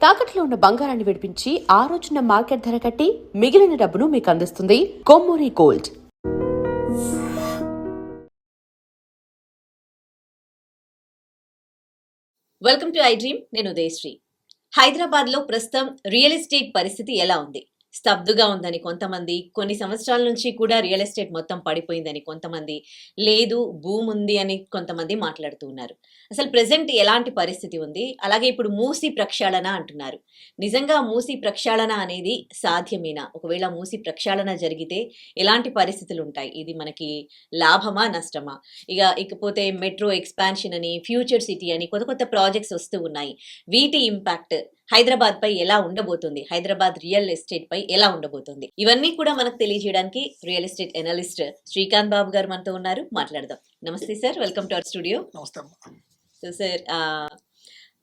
తాకట్లో ఉన్న బంగారాన్ని విడిపించి ఆ రోజున మార్కెట్ ధర కట్టి మిగిలిన డబ్బును మీకు అందిస్తుంది Kommuri gold. Welcome to I dream. నేను ఉదయశ్రీ. హైదరాబాద్ లో ప్రస్తుతం రియల్ ఎస్టేట్ పరిస్థితి ఎలా ఉంది? స్తబ్దుగా ఉందని కొంతమంది, కొన్ని సంవత్సరాల నుంచి కూడా రియల్ ఎస్టేట్ మొత్తం పడిపోయిందని కొంతమంది, లేదు భూమి ఉంది అని కొంతమంది మాట్లాడుతూ ఉన్నారు. అసలు ప్రెసెంట్ ఎలాంటి పరిస్థితి ఉంది? అలాగే ఇప్పుడు మూసి ప్రక్షాళన అంటున్నారు. నిజంగా మూసి ప్రక్షాళన అనేది సాధ్యమేనా? ఒకవేళ మూసి ప్రక్షాళన జరిగితే ఎలాంటి పరిస్థితులు ఉంటాయి? ఇది మనకి లాభమా, నష్టమా? ఇకపోతే మెట్రో ఎక్స్పాన్షన్ అని, ఫ్యూచర్ సిటీ అని కొత్త కొత్త ప్రాజెక్ట్స్ వస్తూ ఉన్నాయి. వీటి ఇంపాక్ట్ హైదరాబాద్ పై ఎలా ఉండబోతుంది? హైదరాబాద్ రియల్ ఎస్టేట్ పై ఎలా ఉండబోతుంది? ఇవన్నీ కూడా మనకు తెలియజేయడానికి రియల్ ఎస్టేట్ ఎనలిస్ట్ శ్రీకాంత్ బాబు గారు మనతో ఉన్నారు. మాట్లాడదాం. నమస్తే sir, welcome to our studio. నమస్తే. సో సార్,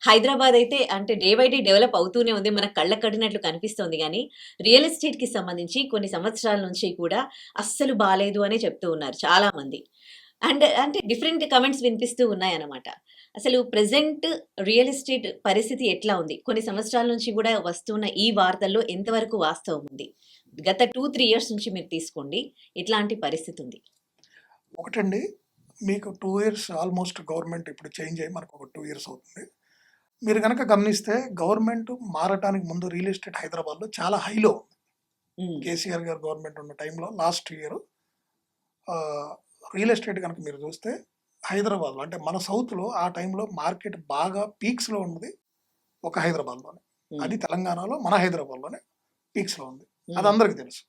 హైదరాబాద్ అయితే అంటే డే బై డే డెవలప్ అవుతూనే ఉంది, మనకు కళ్ళ కట్టినట్లు కనిపిస్తోంది. కానీ రియల్ ఎస్టేట్ కి సంబంధించి కొన్ని సంవత్సరాల నుంచి కూడా అస్సలు బాలేదు అని చెప్తూ ఉన్నారు చాలా మంది. అంటే డిఫరెంట్ కమెంట్స్ వినిపిస్తూ ఉన్నాయన్నమాట. అసలు ప్రెసెంట్ రియల్ ఎస్టేట్ పరిస్థితి ఎట్లా ఉంది? కొన్ని సంవత్సరాల నుంచి కూడా వస్తున్న ఈ వార్తల్లో ఎంతవరకు వాస్తవం ఉంది? గత 2-3 ఇయర్స్ నుంచి మీరు తీసుకోండి, ఎట్లాంటి పరిస్థితి ఉంది? ఒకటండి, మీకు 2 ఇయర్స్ ఆల్మోస్ట్ గవర్నమెంట్ ఇప్పుడు చేంజ్ అయ్యి మనకు ఒక 2 ఇయర్స్ అవుతుంది. మీరు కనుక గమనిస్తే గవర్నమెంట్ మారటానికి ముందు రియల్ ఎస్టేట్ హైదరాబాద్లో చాలా హైలో ఉంది. కేసీఆర్ గారు గవర్నమెంట్ ఉన్న టైంలో లాస్ట్ ఇయర్ రియల్ ఎస్టేట్ కనుక మీరు చూస్తే హైదరాబాద్లో, అంటే మన సౌత్లో ఆ టైంలో మార్కెట్ బాగా పీక్స్లో ఉన్నది ఒక హైదరాబాద్లోనే. అది తెలంగాణలో మన హైదరాబాద్లోనే పీక్స్లో ఉంది. అది అందరికీ తెలుసు.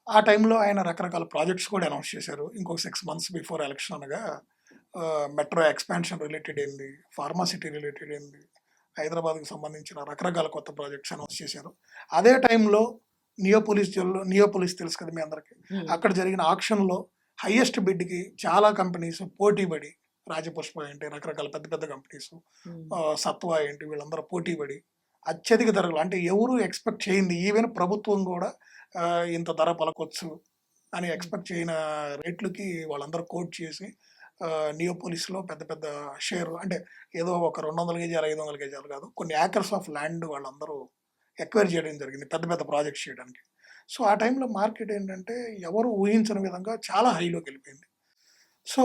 ఆ టైంలో ఆయన రకరకాల ప్రాజెక్ట్స్ కూడా అనౌన్స్ చేశారు. ఇంకొక 6 months బిఫోర్ ఎలక్షన్ అనగా మెట్రో ఎక్స్పాన్షన్ రిలేటెడ్ ఏంది, ఫార్మాసిటీ రిలేటెడ్ ఏంది, హైదరాబాద్కి సంబంధించిన రకరకాల కొత్త ప్రాజెక్ట్స్ అనౌన్స్ చేశారు. అదే టైంలో నియోపోలిస్ తెలుసు కదా మీ అందరికీ. అక్కడ జరిగిన ఆక్షన్లో హైయెస్ట్ బిడ్కి చాలా కంపెనీస్ పోటీ పడి, రాజపుష్ప ఏంటి, రకరకాల పెద్ద పెద్ద కంపెనీస్, సత్వా ఏంటి, వీళ్ళందరూ పోటీ పడి అత్యధిక ధరలు, అంటే ఎవరు ఎక్స్పెక్ట్ చేయింది, ఈవెన్ ప్రభుత్వం కూడా ఇంత ధర పలకొచ్చు అని ఎక్స్పెక్ట్ చేయని రేట్లకి వాళ్ళందరూ కోట్ చేసి నియోపోలిస్లో పెద్ద పెద్ద షేర్, అంటే ఏదో ఒక 200 గజాలు 500 గజాలు కాదు, కొన్ని ఏకర్స్ ఆఫ్ ల్యాండ్ వాళ్ళందరూ ఎక్వైర్ చేయడం జరిగింది పెద్ద పెద్ద ప్రాజెక్ట్స్ చేయడానికి. సో ఆ టైంలో మార్కెట్ ఏంటంటే ఎవరు ఊహించని విధంగా చాలా హైలోకి వెళ్ళిపోయింది. సో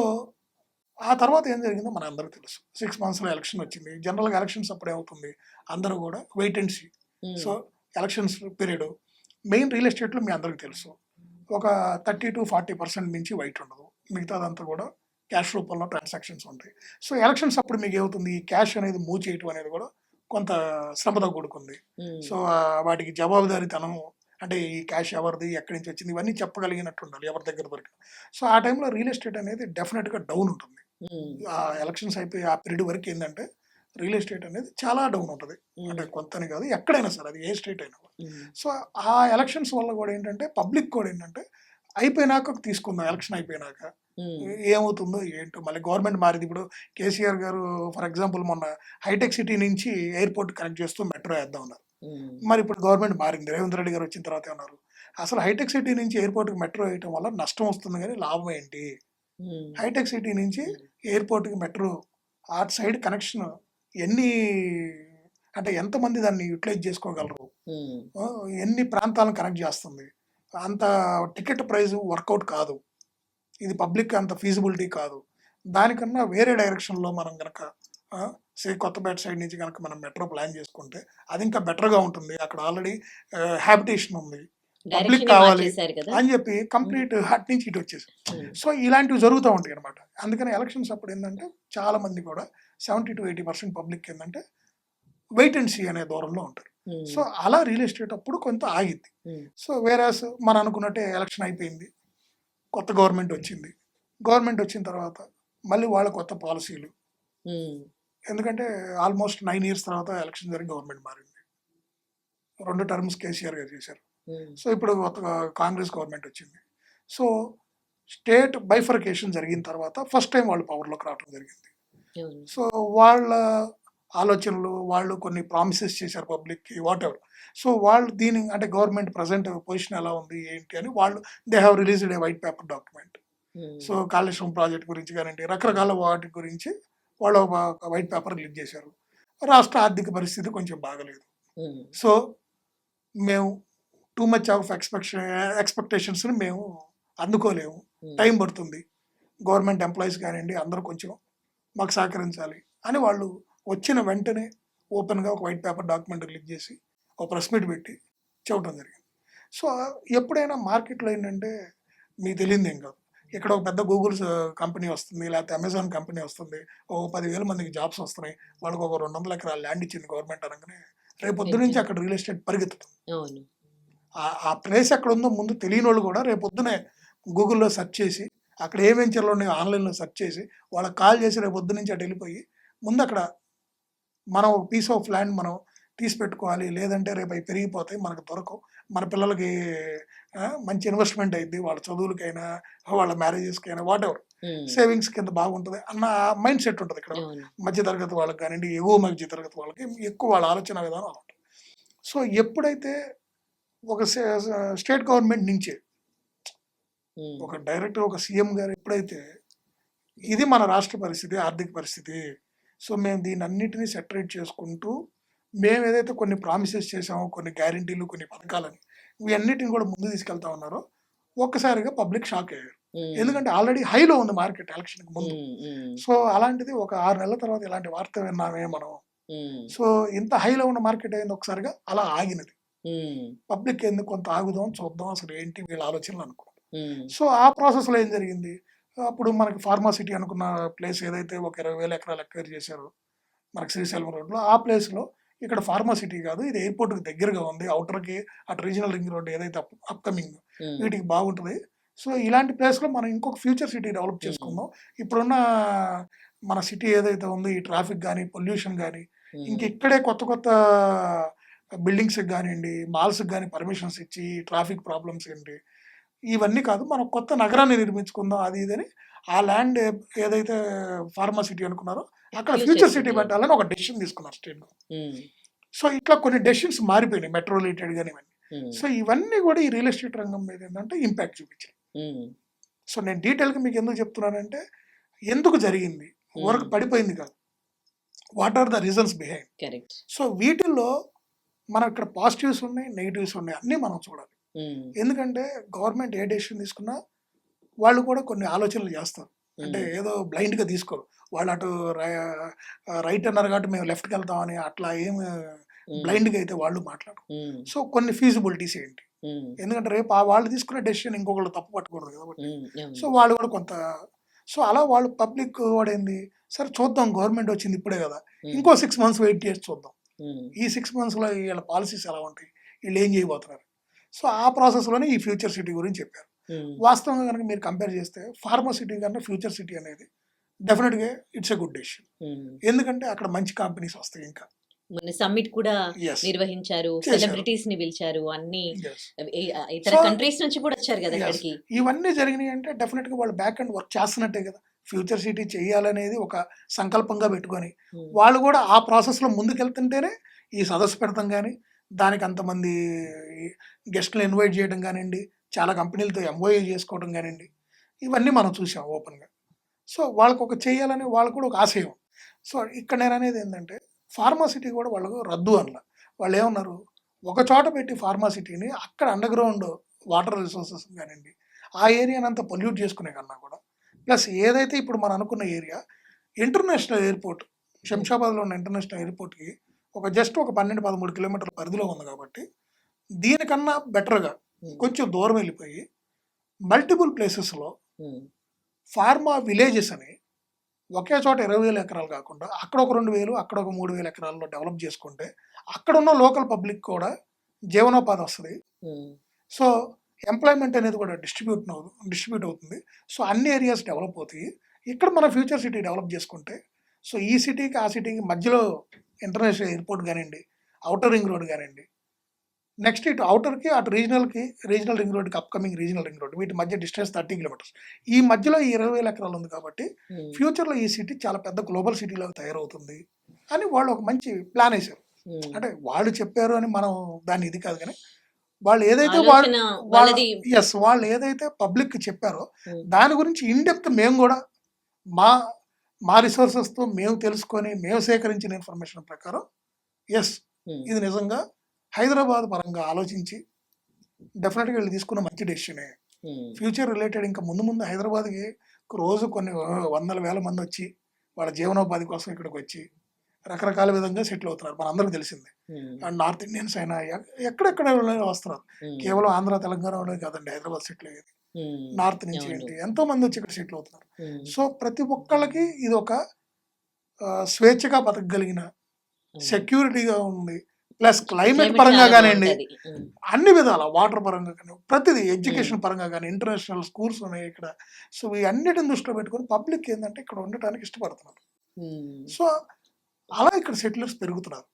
ఆ తర్వాత ఏం జరిగిందో మన అందరికీ తెలుసు. 6 monthsలో ఎలక్షన్ వచ్చింది. జనరల్గా ఎలక్షన్స్ అప్పుడు ఏమవుతుంది, అందరూ కూడా wait and see. So elections period main real ఎస్టేట్లో మీ అందరికీ తెలుసు, ఒక 30-40% మించి వైట్ ఉండదు, మిగతాదంతా కూడా క్యాష్ రూపంలో ట్రాన్సాక్షన్స్ ఉంటాయి. సో ఎలక్షన్స్ అప్పుడు మీకు ఏమవుతుంది, ఈ క్యాష్ అనేది మూవ్ చేయటం అనేది కూడా కొంత శ్రమతో కూడుకుంది. సో వాటికి జవాబుదారీతనం, అంటే ఈ క్యాష్ ఎవరిది, ఎక్కడి నుంచి వచ్చింది, ఇవన్నీ చెప్పగలిగినట్టు ఉండాలి ఎవరి దగ్గర దొరికి. సో ఆ టైంలో రియల్ ఎస్టేట్ అనేది డెఫినెట్గా డౌన్ ఉంటుంది. ఆ ఎలక్షన్స్ అయిపోయి ఆ పీరియడ్ వరకు ఏంటంటే రియల్ ఎస్టేట్ అనేది చాలా డౌన్ ఉంటుంది. అంటే కొంతని కాదు, ఎక్కడైనా సరే, అది ఏ స్టేట్ అయినా. సో ఆ ఎలక్షన్స్ వల్ల కూడా ఏంటంటే పబ్లిక్ కూడా ఏంటంటే అయిపోయినాక తీసుకుందాం, ఎలక్షన్ అయిపోయినాక ఏమవుతుందో ఏంటో. మళ్ళీ గవర్నమెంట్ మారింది. ఇప్పుడు కేసీఆర్ గారు ఫర్ ఎగ్జాంపుల్ మొన్న హైటెక్ సిటీ నుంచి ఎయిర్పోర్ట్ కనెక్ట్ చేస్తూ మెట్రో వేద్దాం ఉన్నారు. మరి ఇప్పుడు గవర్నమెంట్ మారింది, రేవంత్ రెడ్డి గారు వచ్చిన తర్వాత ఉన్నారు, అసలు హైటెక్ సిటీ నుంచి ఎయిర్పోర్ట్కి మెట్రో వేయటం వల్ల నష్టం వస్తుంది కానీ లాభం ఏంటి? హైటెక్ సిటీ నుంచి ఎయిర్పోర్ట్కి మెట్రో ఆ సైడ్ కనెక్షన్ ఎన్ని, అంటే ఎంతమంది దాన్ని యూటిలైజ్ చేసుకోగలరు, ఎన్ని ప్రాంతాలను కనెక్ట్ చేస్తుంది, అంత టికెట్ ప్రైస్ వర్కౌట్ కాదు, ఇది పబ్లిక్ అంత ఫీజిబిలిటీ కాదు. దానికన్నా వేరే డైరెక్షన్లో మనం కనుక కొత్తపేట సైడ్ నుంచి కనుక మనం మెట్రో ప్లాన్ చేసుకుంటే అది ఇంకా బెటర్గా ఉంటుంది. అక్కడ ఆల్రెడీ హ్యాబిటేషన్ ఉంది, పబ్లిక్ కావాలి అని చెప్పి కంప్లీట్ అటు నుంచి ఇటు వచ్చేసి. సో ఇలాంటివి జరుగుతూ ఉంటాయి అనమాట. అందుకని ఎలక్షన్స్ అప్పుడు ఏంటంటే చాలా మంది కూడా 70-80% పబ్లిక్ ఏంటంటే వెయిట్ అండ్ సీ అనే దూరంలో ఉంటారు. సో అలా రియల్ ఎస్టేట్ అప్పుడు కొంత ఆగిద్ది. సో వేరేస్ మనం అనుకున్నట్టే ఎలక్షన్ అయిపోయింది, కొత్త గవర్నమెంట్ వచ్చింది. గవర్నమెంట్ వచ్చిన తర్వాత మళ్ళీ వాళ్ళ కొత్త పాలసీలు, ఎందుకంటే ఆల్మోస్ట్ 9 years తర్వాత ఎలక్షన్ జరిగి గవర్నమెంట్ మారింది. 2 terms కేసీఆర్ గారు చేశారు. సో ఇప్పుడు కొత్తగా కాంగ్రెస్ గవర్నమెంట్ వచ్చింది. సో స్టేట్ బైఫర్కేషన్ జరిగిన తర్వాత ఫస్ట్ టైం వాళ్ళు పవర్లోకి రావడం జరిగింది. సో వాళ్ళ ఆలోచనలు, వాళ్ళు కొన్ని ప్రామిసెస్ చేశారు పబ్లిక్కి, వాట్ ఎవర్. సో వాళ్ళు దీని, అంటే గవర్నమెంట్ ప్రజెంట్ పొజిషన్ ఎలా ఉంది ఏంటి అని వాళ్ళు they have released A white paper document. So Kaleshwaram project గురించి కానివ్వండి, రకరకాల వాటి గురించి వాళ్ళు వైట్ పేపర్ రిలీజ్ చేశారు. రాష్ట్ర ఆర్థిక పరిస్థితి కొంచెం బాగలేదు, ఉమ్, సో మేము టూ మచ్ ఆఫ్ ఎక్స్పెక్టేషన్స్ని మేము అందుకోలేము, ఉమ్, టైం పడుతుంది, గవర్నమెంట్ ఎంప్లాయీస్ కానివ్వండి అందరూ కొంచెం మాకు సహకరించాలి అని వాళ్ళు వచ్చిన వెంటనే ఓపెన్గా ఒక వైట్ పేపర్ డాక్యుమెంట్ రిలీజ్ చేసి ఒక ప్రెస్ మీట్ పెట్టి చెప్పడం జరిగింది. సో ఎప్పుడైనా మార్కెట్లో ఏంటంటే మీకు తెలియదు ఏం కాదు, ఇక్కడ ఒక పెద్ద గూగుల్ కంపెనీ వస్తుంది, లేకపోతే అమెజాన్ కంపెనీ వస్తుంది, ఒక 10,000 మందికి జాబ్స్ వస్తున్నాయి, వాళ్ళకి ఒక 200 ఎకరాల ల్యాండ్ ఇచ్చింది గవర్నమెంట్ అనగానే రేపు పొద్దు నుంచి అక్కడ రియల్ ఎస్టేట్ పరిగెత్తుతుంది. అవును. ఆ ప్లేస్ ఎక్కడ ఉందో ముందు తెలియని వాళ్ళు కూడా రేపు పొద్దునే గూగుల్లో సెర్చ్ చేసి అక్కడ ఏ వెంచర్లు ఉన్నాయో ఆన్లైన్లో సెర్చ్ చేసి వాళ్ళకి కాల్ చేసి రేపు పొద్దు నుంచి అటు వెళ్ళిపోయి ముందు అక్కడ మనం ఒక పీస్ ఆఫ్ ల్యాండ్ మనం తీసి పెట్టుకోవాలి, లేదంటే రేపు అవి పెరిగిపోతాయి, మనకు దొరకవు, మన పిల్లలకి మంచి ఇన్వెస్ట్మెంట్ అయింది, వాళ్ళ చదువులకైనా వాళ్ళ మ్యారేజెస్కైనా వాట్ ఎవర్ ఉమ్, సేవింగ్స్ కింద బాగుంటుంది అన్న మైండ్ సెట్ ఉంటుంది ఇక్కడ. అవును. మధ్య తరగతి వాళ్ళకి కానివ్వండి, ఎగువ మధ్య తరగతి వాళ్ళకి ఎక్కువ వాళ్ళ ఆలోచన విధానం అలా ఉంటుంది. సో ఎప్పుడైతే ఒక స్టేట్ గవర్నమెంట్ నుంచి ఉమ్, ఒక డైరెక్టర్ ఒక సీఎం గారు ఎప్పుడైతే ఇది మన రాష్ట్ర పరిస్థితి, ఆర్థిక పరిస్థితి, సో మేము దీన్ని అన్నిటినీ సెటరేట్ చేసుకుంటూ మేము ఏదైతే కొన్ని ప్రామిసెస్ చేసామో, కొన్ని గ్యారంటీలు, కొన్ని పథకాలని ఇవన్నిటిని కూడా ముందు తీసుకెళ్తా ఉన్నారో ఒక్కసారిగా పబ్లిక్ షాక్ అయ్యారు. ఉమ్, ఎందుకంటే ఆల్రెడీ హైలో ఉంది మార్కెట్ ఎలక్షన్కి ముందు. ఉమ్, ఉమ్, సో అలాంటిది ఒక 6 నెలల తర్వాత ఇలాంటి వార్త విన్నామే మనం. ఉమ్, సో ఇంత హైలో ఉన్న మార్కెట్ అయింది ఒకసారిగా అలా ఆగినది. ఉమ్, పబ్లిక్ ఎందుకు కొంత ఆగుదాం చూద్దాం అసలు ఏంటి వీళ్ళ ఆలోచనలు అనుకో. ఉమ్, సో ఆ ప్రాసెస్లో ఏం జరిగింది, అప్పుడు మనకి ఫార్మాసిటీ అనుకున్న ప్లేస్ ఏదైతే ఒక 20,000 ఎకరాలు ఎక్వైర్ చేశారో మనకి శ్రీశైలం రోడ్లో, ఆ ప్లేస్లో ఇక్కడ ఫార్మాసిటీ కాదు, ఇది ఎయిర్పోర్ట్కి దగ్గరగా ఉంది, అవుటర్కి అటు రీజనల్ రింగ్ రోడ్ ఏదైతే అప్కమింగ్ ఉమ్, వీటికి బాగుంటుంది. సో ఇలాంటి ప్లేస్లో మనం ఇంకొక ఫ్యూచర్ సిటీ డెవలప్ చేసుకుందాం. ఇప్పుడున్న మన సిటీ ఏదైతే ఉందో ఈ ట్రాఫిక్ కానీ పొల్యూషన్ కానీ ఇంక ఇక్కడే కొత్త కొత్త బిల్డింగ్స్కి కానివ్వండి, మాల్స్కి కానీ పర్మిషన్స్ ఇచ్చి ట్రాఫిక్ ప్రాబ్లమ్స్ ఏంటి ఇవన్నీ కాదు, మనం కొత్త నగరాన్ని నిర్మించుకుందాం అది ఇదని ఆ ల్యాండ్ ఏదైతే ఫార్మాసిటీ అనుకున్నారో అక్కడ ఫ్యూచర్ సిటీ పెట్టాలని ఒక డెసిషన్ తీసుకున్నారు స్టేట్ గవర్నమెంట్. ఉమ్, సో ఇట్లా కొన్ని డెసిషన్స్ మారిపోయినాయి మెట్రో రిలేటెడ్ కానీ ఇవన్నీ. ఉమ్, సో ఇవన్నీ కూడా ఈ రియల్ ఎస్టేట్ రంగం మీద ఏంటంటే ఇంపాక్ట్ చూపించాయి. ఉమ్, సో నేను డీటెయిల్గా మీకు ఎందుకు చెప్తున్నానంటే ఎందుకు జరిగింది, వర్క్ పడిపోయింది కాదు, what are the reasons behind. Correct. So వీటిల్లో మనం ఇక్కడ పాజిటివ్స్ ఉన్నాయి, నెగిటివ్స్ ఉన్నాయి, అన్నీ మనం చూడాలి. ఉమ్, ఎందుకంటే గవర్నమెంట్ ఏ డెసిషన్ తీసుకున్నా వాళ్ళు కూడా కొన్ని ఆలోచనలు చేస్తారు, అంటే ఏదో బ్లైండ్గా తీసుకోరు. వాళ్ళు అటు రైట్ అన్నారు కాబట్టి మేము లెఫ్ట్కి వెళ్తామని అట్లా ఏమి బ్లైండ్గా అయితే వాళ్ళు మాట్లాడరు. ఉమ్, సో కొన్ని ఫీజిబిలిటీస్ ఏంటి, ఉమ్, ఎందుకంటే రేపు ఆ వాళ్ళు తీసుకున్న డెసిషన్ ఇంకొకళ్ళు తప్పు పట్టకూడదు కాబట్టి. ఉమ్, అవును. సో వాళ్ళు కూడా కొంత సో అలా వాళ్ళు పబ్లిక్ కూడా ఏంది, సరే చూద్దాం గవర్నమెంట్ వచ్చింది ఇప్పుడే కదా, ఇంకో 6 months వెయిట్ చేసి చూద్దాం, ఉమ్, ఈ 6 monthsలో వీళ్ళ పాలసీస్ ఎలా ఉంటాయి, వీళ్ళు ఏం చేయబోతున్నారు. సో ఆ ప్రాసెస్లోనే ఈ ఫ్యూచర్ సిటీ గురించి చెప్పారు. ఉమ్, వాస్తవంగా కనుక మీరు కంపేర్ చేస్తే ఫార్మసిటీ కన్నా ఫ్యూచర్ సిటీ అనేది డెఫినెట్గా ఇట్స్ ఎ గుడ్ డెసిషన్. ఉమ్. ఎందుకంటే అక్కడ మంచి కంపెనీస్ వస్తాయి ఇంకా. మొన్న సమ్మిట్ కూడా Yes. నిర్వహించారు, చేశారు. సెలబ్రిటీస్ ని పిలిచారు, అన్ని Yes. ఇతర So, కంట్రీస్ నుంచి కూడా వచ్చారు కదా Yes. ఇక్కడికి. ఇవన్నీ జరిగినాయి అంటే డెఫినెట్గా వాళ్ళు బ్యాక్ అండ్ వర్క్ చేస్తున్నట్టే కదా. ఫ్యూచర్ సిటీ చేయాలనేది ఒక సంకల్పంగా పెట్టుకొని ఉమ్, వాళ్ళు కూడా ఆ ప్రాసెస్లో ముందుకెళ్తుంటేనే ఈ సదస్సు పెడతాం కానీ దానికి అంతమంది గెస్టులు ఇన్వైట్ చేయడం కానివ్వండి, చాలా కంపెనీలతో ఎంఓఏ చేసుకోవడం కానివ్వండి, ఇవన్నీ మనం చూసాం ఓపెన్గా. సో వాళ్ళకు ఒక చేయాలని వాళ్ళకు కూడా ఒక ఆశయం. సో ఇక్కడ నేను అనేది ఏంటంటే ఫార్మాసిటీ కూడా వాళ్ళకు రద్దు అనలా. వాళ్ళు ఏమన్నారు, ఒక చోట పెట్టి ఫార్మాసిటీని అక్కడ అండర్ గ్రౌండ్ వాటర్ రిసోర్సెస్ కానివ్వండి ఆ ఏరియాని అంతా పొల్యూట్ చేసుకునే కన్నా కూడా, ప్లస్ ఏదైతే ఇప్పుడు మనం అనుకున్న ఏరియా ఇంటర్నేషనల్ ఎయిర్పోర్ట్, శంషాబాద్లో ఉన్న ఇంటర్నేషనల్ ఎయిర్పోర్ట్కి ఒక జస్ట్ ఒక 12-13 కిలోమీటర్ల పరిధిలో ఉంది కాబట్టి దీనికన్నా బెటర్గా కొంచెం దూరం వెళ్ళిపోయి మల్టిపుల్ ప్లేసెస్లో ఉమ్, ఫార్మా విలేజెస్ అని ఒకే చోట 20,000 ఎకరాలు కాకుండా అక్కడ ఒక 2,000 అక్కడ ఒక 3,000 ఎకరాల్లో డెవలప్ చేసుకుంటే అక్కడ ఉన్న లోకల్ పబ్లిక్ కూడా జీవనోపాధి వస్తుంది. ఉమ్, సో ఎంప్లాయ్మెంట్ అనేది కూడా డిస్ట్రిబ్యూట్ అవుతుంది. సో అన్ని ఏరియాస్ డెవలప్ అవుతాయి. ఇక్కడ మన ఫ్యూచర్ సిటీ డెవలప్ చేసుకుంటే సో ఈ సిటీకి ఆ సిటీకి మధ్యలో ఇంటర్నేషనల్ ఎయిర్పోర్ట్ కానివ్వండి, అవుటర్ రింగ్ రోడ్ కానివ్వండి, నెక్స్ట్ ఇటు అవుటర్కి అటు రీజనల్ రింగ్ రోడ్కి అప్కమింగ్ రీజనల్ రింగ్ రోడ్, వీటి మధ్య డిస్టెన్స్ 30 kilometers. ఈ మధ్యలో ఈ 20,000 ఎకరాలు ఉంది కాబట్టి ఉమ్, ఫ్యూచర్లో ఈ సిటీ చాలా పెద్ద గ్లోబల్ సిటీలో తయారవుతుంది అని వాళ్ళు ఒక మంచి ప్లాన్ వేశారు. ఉమ్. అంటే వాళ్ళు చెప్పారు అని మనం దాన్ని ఇది కాదు కానీ వాళ్ళు ఏదైతే ఆలోచన వాళ్ళది. వాళ్ళు ఏదైతే పబ్లిక్ చెప్పారో ఉమ్, దాని గురించి ఇన్డెప్త్ మేము కూడా మా రిసోర్సెస్తో మేము తెలుసుకొని మేము సేకరించిన ఇన్ఫర్మేషన్ ప్రకారం ఎస్ ఇది నిజంగా హైదరాబాద్ పరంగా ఆలోచించి డెఫినెట్గా వీళ్ళు తీసుకున్న మంచి డెసిషనే. ఫ్యూచర్ రిలేటెడ్ ఇంకా ముందు ముందు హైదరాబాద్కి రోజు కొన్ని వందల వేల మంది వచ్చి వాళ్ళ జీవనోపాధి కోసం ఇక్కడికి వచ్చి రకరకాల విధంగా సెటిల్ అవుతున్నారు, మన అందరికి తెలిసిందే. అండ్ నార్త్ ఇండియన్స్ అయినా ఎక్కడెక్కడ వస్తున్నారు, కేవలం ఆంధ్ర తెలంగాణలో కాదండి హైదరాబాద్ సెటిల్ అయ్యేది, నార్త్ నుంచి ఏంటి ఎంతో మంది వచ్చి ఇక్కడ సెటిల్ అవుతున్నారు. సో ప్రతి ఒక్కళ్ళకి ఇది ఒక స్వేచ్ఛగా బతకగలిగిన సెక్యూరిటీగా ఉంది, ప్లస్ క్లైమేట్ పరంగా కానివ్వండి, అన్ని విధాల వాటర్ పరంగా కానీ ప్రతిదీ, ఎడ్యుకేషన్ పరంగా కానీ, ఇంటర్నేషనల్ స్కూల్స్ ఉన్నాయి ఇక్కడ. సో ఈ అన్నిటిని దృష్టిలో పెట్టుకొని పబ్లిక్ ఏంటంటే ఇక్కడ ఉండటానికి ఇష్టపడుతున్నారు. సో అలా ఇక్కడ సెటిలర్స్ పెరుగుతున్నారు.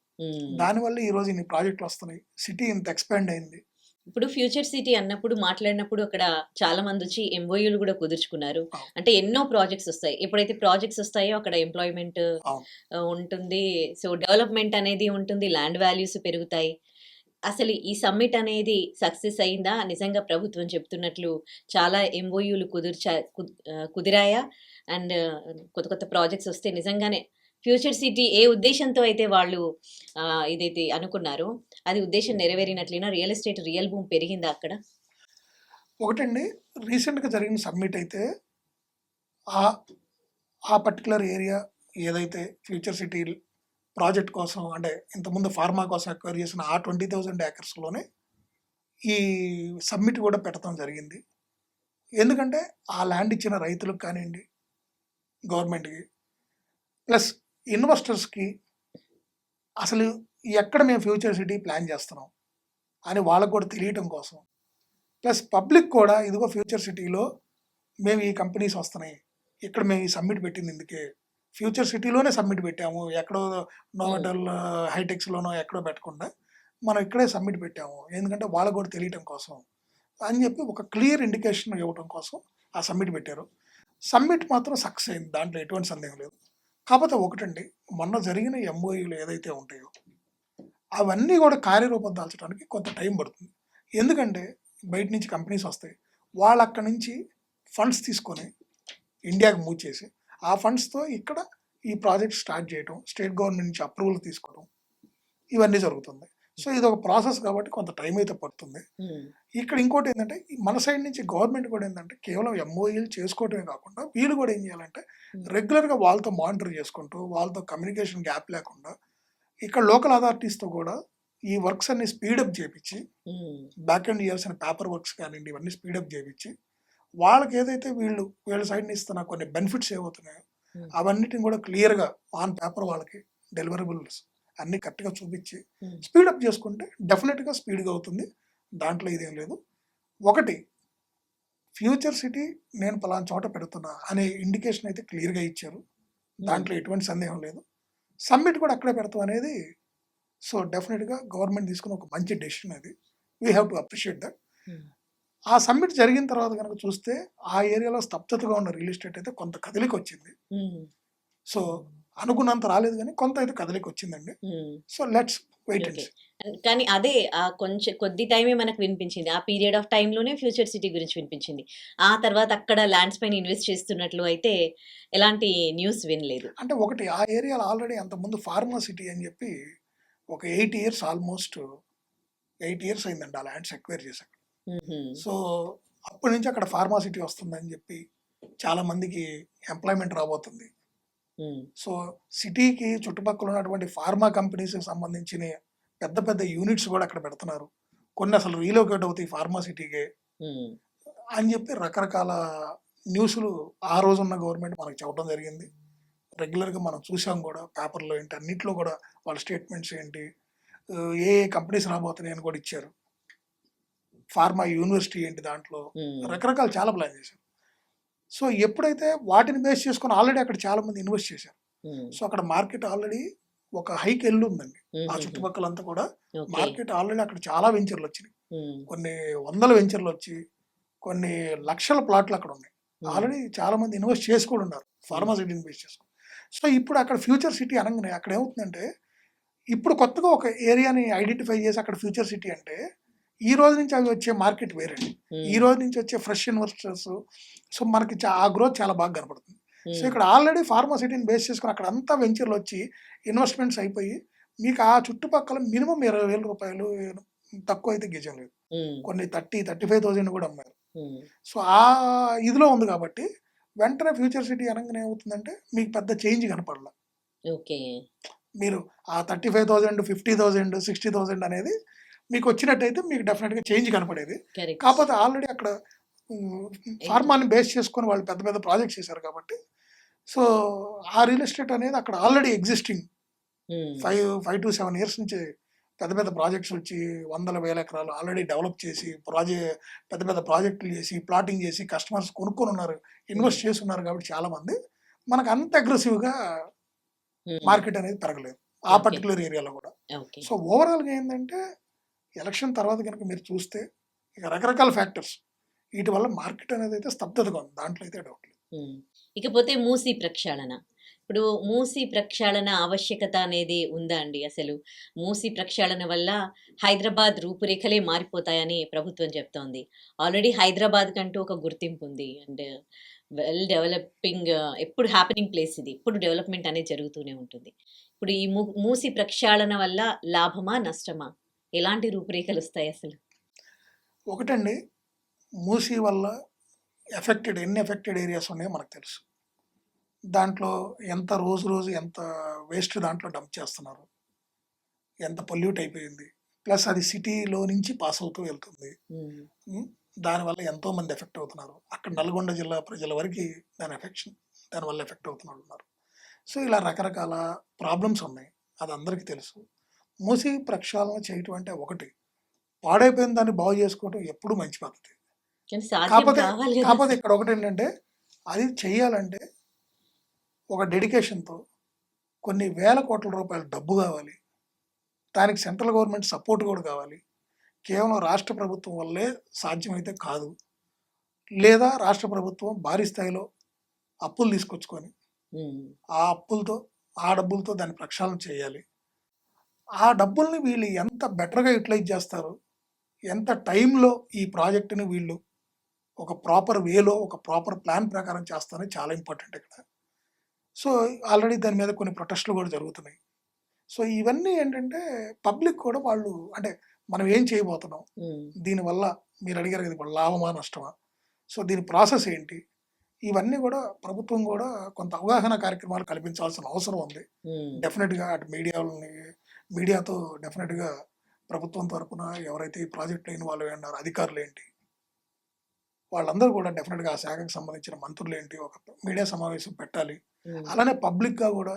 దానివల్ల ఈ రోజు ఇన్ని ప్రాజెక్టులు వస్తున్నాయి, సిటీ ఇంత ఎక్స్పాండ్ అయింది. ఇప్పుడు ఫ్యూచర్ సిటీ అన్నప్పుడు మాట్లాడినప్పుడు అక్కడ చాలా మంది వచ్చి ఎంఓయూలు కూడా కుదుర్చుకున్నారు. అంటే ఎన్నో ప్రాజెక్ట్స్ వస్తాయి. ఎప్పుడైతే ప్రాజెక్ట్స్ వస్తాయో అక్కడ ఎంప్లాయ్మెంట్ ఉంటుంది, సో డెవలప్మెంట్ అనేది ఉంటుంది, ల్యాండ్ వాల్యూస్ పెరుగుతాయి. అసలు ఈ సమ్మిట్ అనేది సక్సెస్ అయిందా? నిజంగా ప్రభుత్వం చెప్తున్నట్లు చాలా ఎంఓయూలు కుదిరాయా? అండ్ కొత్త కొత్త ప్రాజెక్ట్స్ వస్తే నిజంగానే ఫ్యూచర్ సిటీ ఏ ఉద్దేశంతో అయితే వాళ్ళు ఇదైతే అనుకున్నారో అది ఉద్దేశం నెరవేరినట్లయినా రియల్ ఎస్టేట్ రియల్ బూమ్ పెరిగిందా అక్కడ? ఒకటండి, రీసెంట్గా జరిగిన సమ్మిట్ అయితే ఆ పర్టికులర్ ఏరియా ఏదైతే ఫ్యూచర్ సిటీ ప్రాజెక్ట్ కోసం, అంటే ఇంతకుముందు ఫార్మా కోసం ఎక్వైర్ చేసిన ఆ 20,000 ఏకర్స్లోనే ఈ సమ్మిట్ కూడా పెట్టడం జరిగింది. ఎందుకంటే ఆ ల్యాండ్ ఇచ్చిన రైతులకు కానివ్వండి, గవర్నమెంట్కి, ప్లస్ ఇన్వెస్టర్స్కి అసలు ఎక్కడ మేము ఫ్యూచర్ సిటీ ప్లాన్ చేస్తున్నాం అని వాళ్ళకు కూడా తెలియటం కోసం, ప్లస్ పబ్లిక్ కూడా ఇదిగో ఫ్యూచర్ సిటీలో మేము ఈ కంపెనీస్ వస్తున్నాయి, ఇక్కడ మేము ఈ సమ్మిట్ పెట్టింది ఇందుకే, ఫ్యూచర్ సిటీలోనే సమ్మిట్ పెట్టాము, ఎక్కడో నోవెటల్ హైటెక్స్లోనో ఎక్కడో పెట్టకుండా మనం ఇక్కడే సమ్మిట్ పెట్టాము, ఎందుకంటే వాళ్ళకు కూడా తెలియటం కోసం అని చెప్పి ఒక క్లియర్ ఇండికేషన్ ఇవ్వడం కోసం ఆ సమ్మిట్ పెట్టారు. సమ్మిట్ మాత్రం సక్సెస్ అయింది, దాంట్లో ఎటువంటి సందేహం లేదు. కాకపోతే ఒకటండి, మొన్న జరిగిన ఎంఓయూలు ఏదైతే ఉంటాయో అవన్నీ కూడా కార్యరూపం దాల్చడానికి కొంత టైం పడుతుంది. ఎందుకంటే బయట నుంచి కంపెనీస్ వస్తాయి, వాళ్ళు అక్కడి నుంచి ఫండ్స్ తీసుకొని ఇండియాకి మూవ్ చేసి ఆ ఫండ్స్తో ఇక్కడ ఈ ప్రాజెక్ట్ స్టార్ట్ చేయడం, స్టేట్ గవర్నమెంట్ నుంచి అప్రూవల్ తీసుకోవడం, ఇవన్నీ జరుగుతుంది. సో ఇది ఒక ప్రాసెస్ కాబట్టి కొంత టైం అయితే పడుతుంది. ఇక్కడ ఇంకోటి ఏంటంటే మన సైడ్ నుంచి గవర్నమెంట్ కూడా ఏంటంటే కేవలం ఎంఓఈలు చేసుకోవడమే కాకుండా వీళ్ళు కూడా ఏం చేయాలంటే రెగ్యులర్గా వాళ్ళతో మానిటర్ చేసుకుంటూ, వాళ్ళతో కమ్యూనికేషన్ గ్యాప్ లేకుండా ఇక్కడ లోకల్ అథారిటీస్తో కూడా ఈ వర్క్స్ అన్ని స్పీడప్ చేయించి, బ్యాక్ అండ్ చేయాల్సిన పేపర్ వర్క్స్ కానివ్వండి ఇవన్నీ స్పీడప్ చేయించి, వాళ్ళకి ఏదైతే వీళ్ళ సైడ్ నుంచి ఇస్తున్న కొన్ని బెనిఫిట్స్ ఏమవుతున్నాయో అవన్నిటిని కూడా క్లియర్గా ఆన్ పేపర్ వాళ్ళకి డెలివరబుల్స్ అన్ని కరెక్ట్గా చూపించి స్పీడప్ చేసుకుంటే డెఫినెట్గా స్పీడ్గా అవుతుంది, దాంట్లో ఇదేం లేదు. ఒకటి, ఫ్యూచర్ సిటీ నేను పలానా చోట పెడుతున్నా అనే ఇండికేషన్ అయితే క్లియర్గా ఇచ్చారు, దాంట్లో ఎటువంటి సందేహం లేదు. సమ్మిట్ కూడా అక్కడే పెడతాం అనేది, సో డెఫినెట్గా గవర్నమెంట్ తీసుకున్న ఒక మంచి డెసిషన్ అది, we have to appreciate that. ఆ సమ్మిట్ జరిగిన తర్వాత కనుక చూస్తే ఆ ఏరియాలో స్తబ్దతగా ఉన్న రియల్ ఎస్టేట్ అయితే కొంత కదలికి వచ్చింది. సో అనుకున్నంత రాలేదు కానీ కొంత అయితే కదలికి వచ్చిందండి. So let's wait and see. కానీ అదే కొంచెం కొద్ది టైమే మనకు వినిపించింది, ఆ పీరియడ్ ఆఫ్ టైంలోనే ఫ్యూచర్ సిటీ గురించి వినిపించింది. ఆ తర్వాత అక్కడ ల్యాండ్స్ పైన ఇన్వెస్ట్ చేస్తున్నట్లు అయితే ఎలాంటి న్యూస్ వినలేదు. అంటే ఒకటి, ఆ ఏరియాలో ఆల్రెడీ అంతకుముందు ఫార్మా సిటీ అని చెప్పి ఒక 8 years ఆల్మోస్ట్ 8 years అయిందండి ఆ ల్యాండ్స్ ఎక్వైర్ చేశాక. సో అప్పటి నుంచి అక్కడ ఫార్మా సిటీ వస్తుందని చెప్పి చాలా మందికి ఎంప్లాయ్మెంట్ రాబోతుంది. సో సిటీకి చుట్టుపక్కల ఉన్నటువంటి ఫార్మా కంపెనీస్కి సంబంధించిన పెద్ద పెద్ద యూనిట్స్ కూడా అక్కడ పెడుతున్నారు, కొన్ని అసలు రీలోకేట్ అవుతాయి ఫార్మా సిటీకే అని చెప్పి రకరకాల న్యూస్లు ఆ రోజున్న గవర్నమెంట్ మనకు చెప్పడం జరిగింది. రెగ్యులర్గా మనం చూసాం కూడా పేపర్లో ఏంటి అన్నింటిలో కూడా వాళ్ళ స్టేట్మెంట్స్ ఏంటి, ఏ కంపెనీస్ రాబోతున్నాయి అని కూడా ఇచ్చారు, ఫార్మా యూనివర్సిటీ ఏంటి, దాంట్లో రకరకాల చాలా ప్లాన్ చేశారు. సో ఎప్పుడైతే వాటిని బేస్ చేసుకుని ఆల్రెడీ అక్కడ చాలా మంది ఇన్వెస్ట్ చేశారు, సో అక్కడ మార్కెట్ ఆల్రెడీ ఒక హైక్ వెళ్ళి ఉందండి. ఆ చుట్టుపక్కలంతా కూడా మార్కెట్ ఆల్రెడీ అక్కడ చాలా వెంచర్లు వచ్చినాయి, కొన్ని వందల వెంచర్లు వచ్చి కొన్ని లక్షల ప్లాట్లు అక్కడ ఉన్నాయి, ఆల్రెడీ చాలా మంది ఇన్వెస్ట్ చేసి కూడా ఉన్నారు ఫార్మా సిటీని బేస్ చేసుకుని. సో ఇప్పుడు అక్కడ ఫ్యూచర్ సిటీ అనగానే అక్కడ ఏమవుతుందంటే ఇప్పుడు కొత్తగా ఒక ఏరియాని ఐడెంటిఫై చేసి అక్కడ ఫ్యూచర్ సిటీ అంటే ఈ రోజు నుంచి అవి వచ్చే మార్కెట్ వేరండి, ఈ రోజు నుంచి వచ్చే ఫ్రెష్ ఇన్వెస్టర్స్, సో మనకి ఆ గ్రోత్ చాలా బాగా కనపడుతుంది. సో ఇక్కడ ఆల్రెడీ ఫార్మా సిటీని బేస్ చేసుకుని అక్కడ అంతా వెంచర్లు వచ్చి ఇన్వెస్ట్మెంట్స్ అయిపోయి మీకు ఆ చుట్టుపక్కల మినిమం 20,000 రూపాయలు తక్కువ అయితే గజం లేదు. హ్మ్. కొన్ని 35,000 కూడా అమ్మారు. హ్మ్. సో ఆ ఇదిలో ఉంది కాబట్టి వెంటనే ఫ్యూచర్ సిటీ అనగానే ఏమవుతుందంటే మీకు పెద్ద చేంజ్ కనపడల. ఓకే. మీరు ఆ 35,000, 50,000, 60,000 అనేది మీకు వచ్చినట్టయితే మీకు డెఫినెట్గా చేంజ్ కనపడేది. కరెక్ట్. కాకపోతే ఆల్రెడీ అక్కడ ఏంటి? ఫార్మాని బేస్ చేసుకొని వాళ్ళు పెద్ద పెద్ద ప్రాజెక్ట్స్ చేశారు కాబట్టి సో ఆ రియల్ ఎస్టేట్ అనేది అక్కడ ఆల్రెడీ ఎగ్జిస్టింగ్ హ్మ్. 5 to 7 ఇయర్స్ నుంచి పెద్ద పెద్ద ప్రాజెక్ట్స్ వచ్చి వందల వేల ఎకరాలు ఆల్రెడీ డెవలప్ చేసి పెద్ద పెద్ద ప్రాజెక్టులు చేసి ప్లాటింగ్ చేసి కస్టమర్స్ కొనుక్కొని ఉన్నారు, ఇన్వెస్ట్ చేసి ఉన్నారు కాబట్టి చాలా మంది మనకు అంత అగ్రెసివ్గా హ్మ్. మార్కెట్ అనేది పెరగలేదు ఆ ఓకే. పర్టికులర్ ఏరియాలో కూడా. ఓకే. సో ఓవరాల్గా ఏంటంటే ఎలక్షన్ తర్వాత కనుక మీరు చూస్తే ఇక రకరకాల ఫ్యాక్టర్స్ వీటి వల్ల మార్కెట్ అనేది అయితే స్తబ్దతగా ఉంది, దాంట్లో అయితే డౌట్ లేదు. హ్మ్. ఇకపోతే మూసీ ప్రక్షాళన. ఇప్పుడు మూసీ ప్రక్షాళన ఆవశ్యకత అనేది ఉందా అండి అసలు? మూసీ ప్రక్షాళన వల్ల హైదరాబాద్ రూపురేఖలే మారిపోతాయని ప్రభుత్వం చెప్తోంది. ఆల్రెడీ హైదరాబాద్‌కంటూ ఒక గుర్తింపు ఉంది. అండ్ వెల్ డెవలపింగ్ ఎప్పుడు హ్యాపెనింగ్ ప్లేస్ ఇది. ఎప్పుడు డెవలప్‌మెంట్ అనేది జరుగుతూనే ఉంటుంది. ఇప్పుడు ఈ మూసీ ప్రక్షాళన వల్ల లాభమా? నష్టమా? ఎలాంటి రూపురేఖలొస్తాయి అసలు? ఒకటండి, మూసీ వల్ల ఎన్ని ఎఫెక్టెడ్ ఏరియాస్ ఉన్నాయో మనకు తెలుసు. దాంట్లో రోజు ఎంత వేస్ట్ దాంట్లో డంప్ చేస్తున్నారు, ఎంత పొల్యూట్ అయిపోయింది, ప్లస్ అది సిటీలో నుంచి పాస్ అవుతూ వెళ్తుంది. హ్మ్. దానివల్ల ఎంతో మంది ఎఫెక్ట్ అవుతున్నారు. అక్కడ నల్గొండ జిల్లా ప్రజల వరకు దానివల్ల ఎఫెక్ట్ అవుతున్నారు ఉన్నారు. సో ఇలా రకరకాల ప్రాబ్లమ్స్ ఉన్నాయి, అది అందరికీ తెలుసు. మూసి ప్రక్షాళన చేయటం అంటే ఒకటి, పాడైపోయిన దాన్ని బాగు చేసుకోవటం ఎప్పుడూ మంచి పద్ధతి. కానీ సాధ్యం కాకపోతే కావాలి కదా కాకపోతే అసలు. ఇక్కడ ఒకటి ఏంటంటే అది చెయ్యాలంటే ఒక డెడికేషన్తో కొన్ని వేల కోట్ల రూపాయల డబ్బు కావాలి, దానికి సెంట్రల్ గవర్నమెంట్ సపోర్ట్ కూడా కావాలి. కేవలం రాష్ట్ర ప్రభుత్వం వల్లే సాధ్యమైతే కాదు. లేదా రాష్ట్ర ప్రభుత్వం భారీ స్థాయిలో అప్పులు తీసుకొచ్చుకొని హ్మ్. ఆ డబ్బులతో దాన్ని ప్రక్షాళన చేయాలి. ఆ డబ్బుల్ని వీళ్ళు ఎంత బెటర్గా యూటిలైజ్ చేస్తారు, ఎంత టైంలో ఈ ప్రాజెక్టుని వీళ్ళు ఒక ప్రాపర్ వేలో ఒక ప్రాపర్ ప్లాన్ ప్రకారం చేస్తారని చాలా ఇంపార్టెంట్ ఇక్కడ. సో ఆల్రెడీ దాని మీద కొన్ని ప్రొటెస్టులు కూడా జరుగుతున్నాయి. సో ఇవన్నీ ఏంటంటే పబ్లిక్ కూడా వాళ్ళు అంటే మనం ఏం చేయబోతున్నాం, హ్మ్. దీనివల్ల మీరు అడిగారు కదా ఇప్పుడు లాభమా నష్టమా, సో దీని ప్రాసెస్ ఏంటి, ఇవన్నీ కూడా ప్రభుత్వం కూడా కొంత అవగాహన కార్యక్రమాలు కల్పించాల్సిన అవసరం ఉంది. హ్మ్. డెఫినెట్గా అటు మీడియాతో డెఫినెట్గా ప్రభుత్వం తరపున ఎవరైతే ఈ ప్రాజెక్టులో ఇన్వాల్వ్ అయి ఉన్నారో అధికారులు ఏంటి, వాళ్ళందరూ కూడా డెఫినెట్గా ఆ శాఖకు సంబంధించిన మంత్రులు ఏంటి ఒక మీడియా సమావేశం పెట్టాలి. హ్మ్. అలానే పబ్లిక్గా కూడా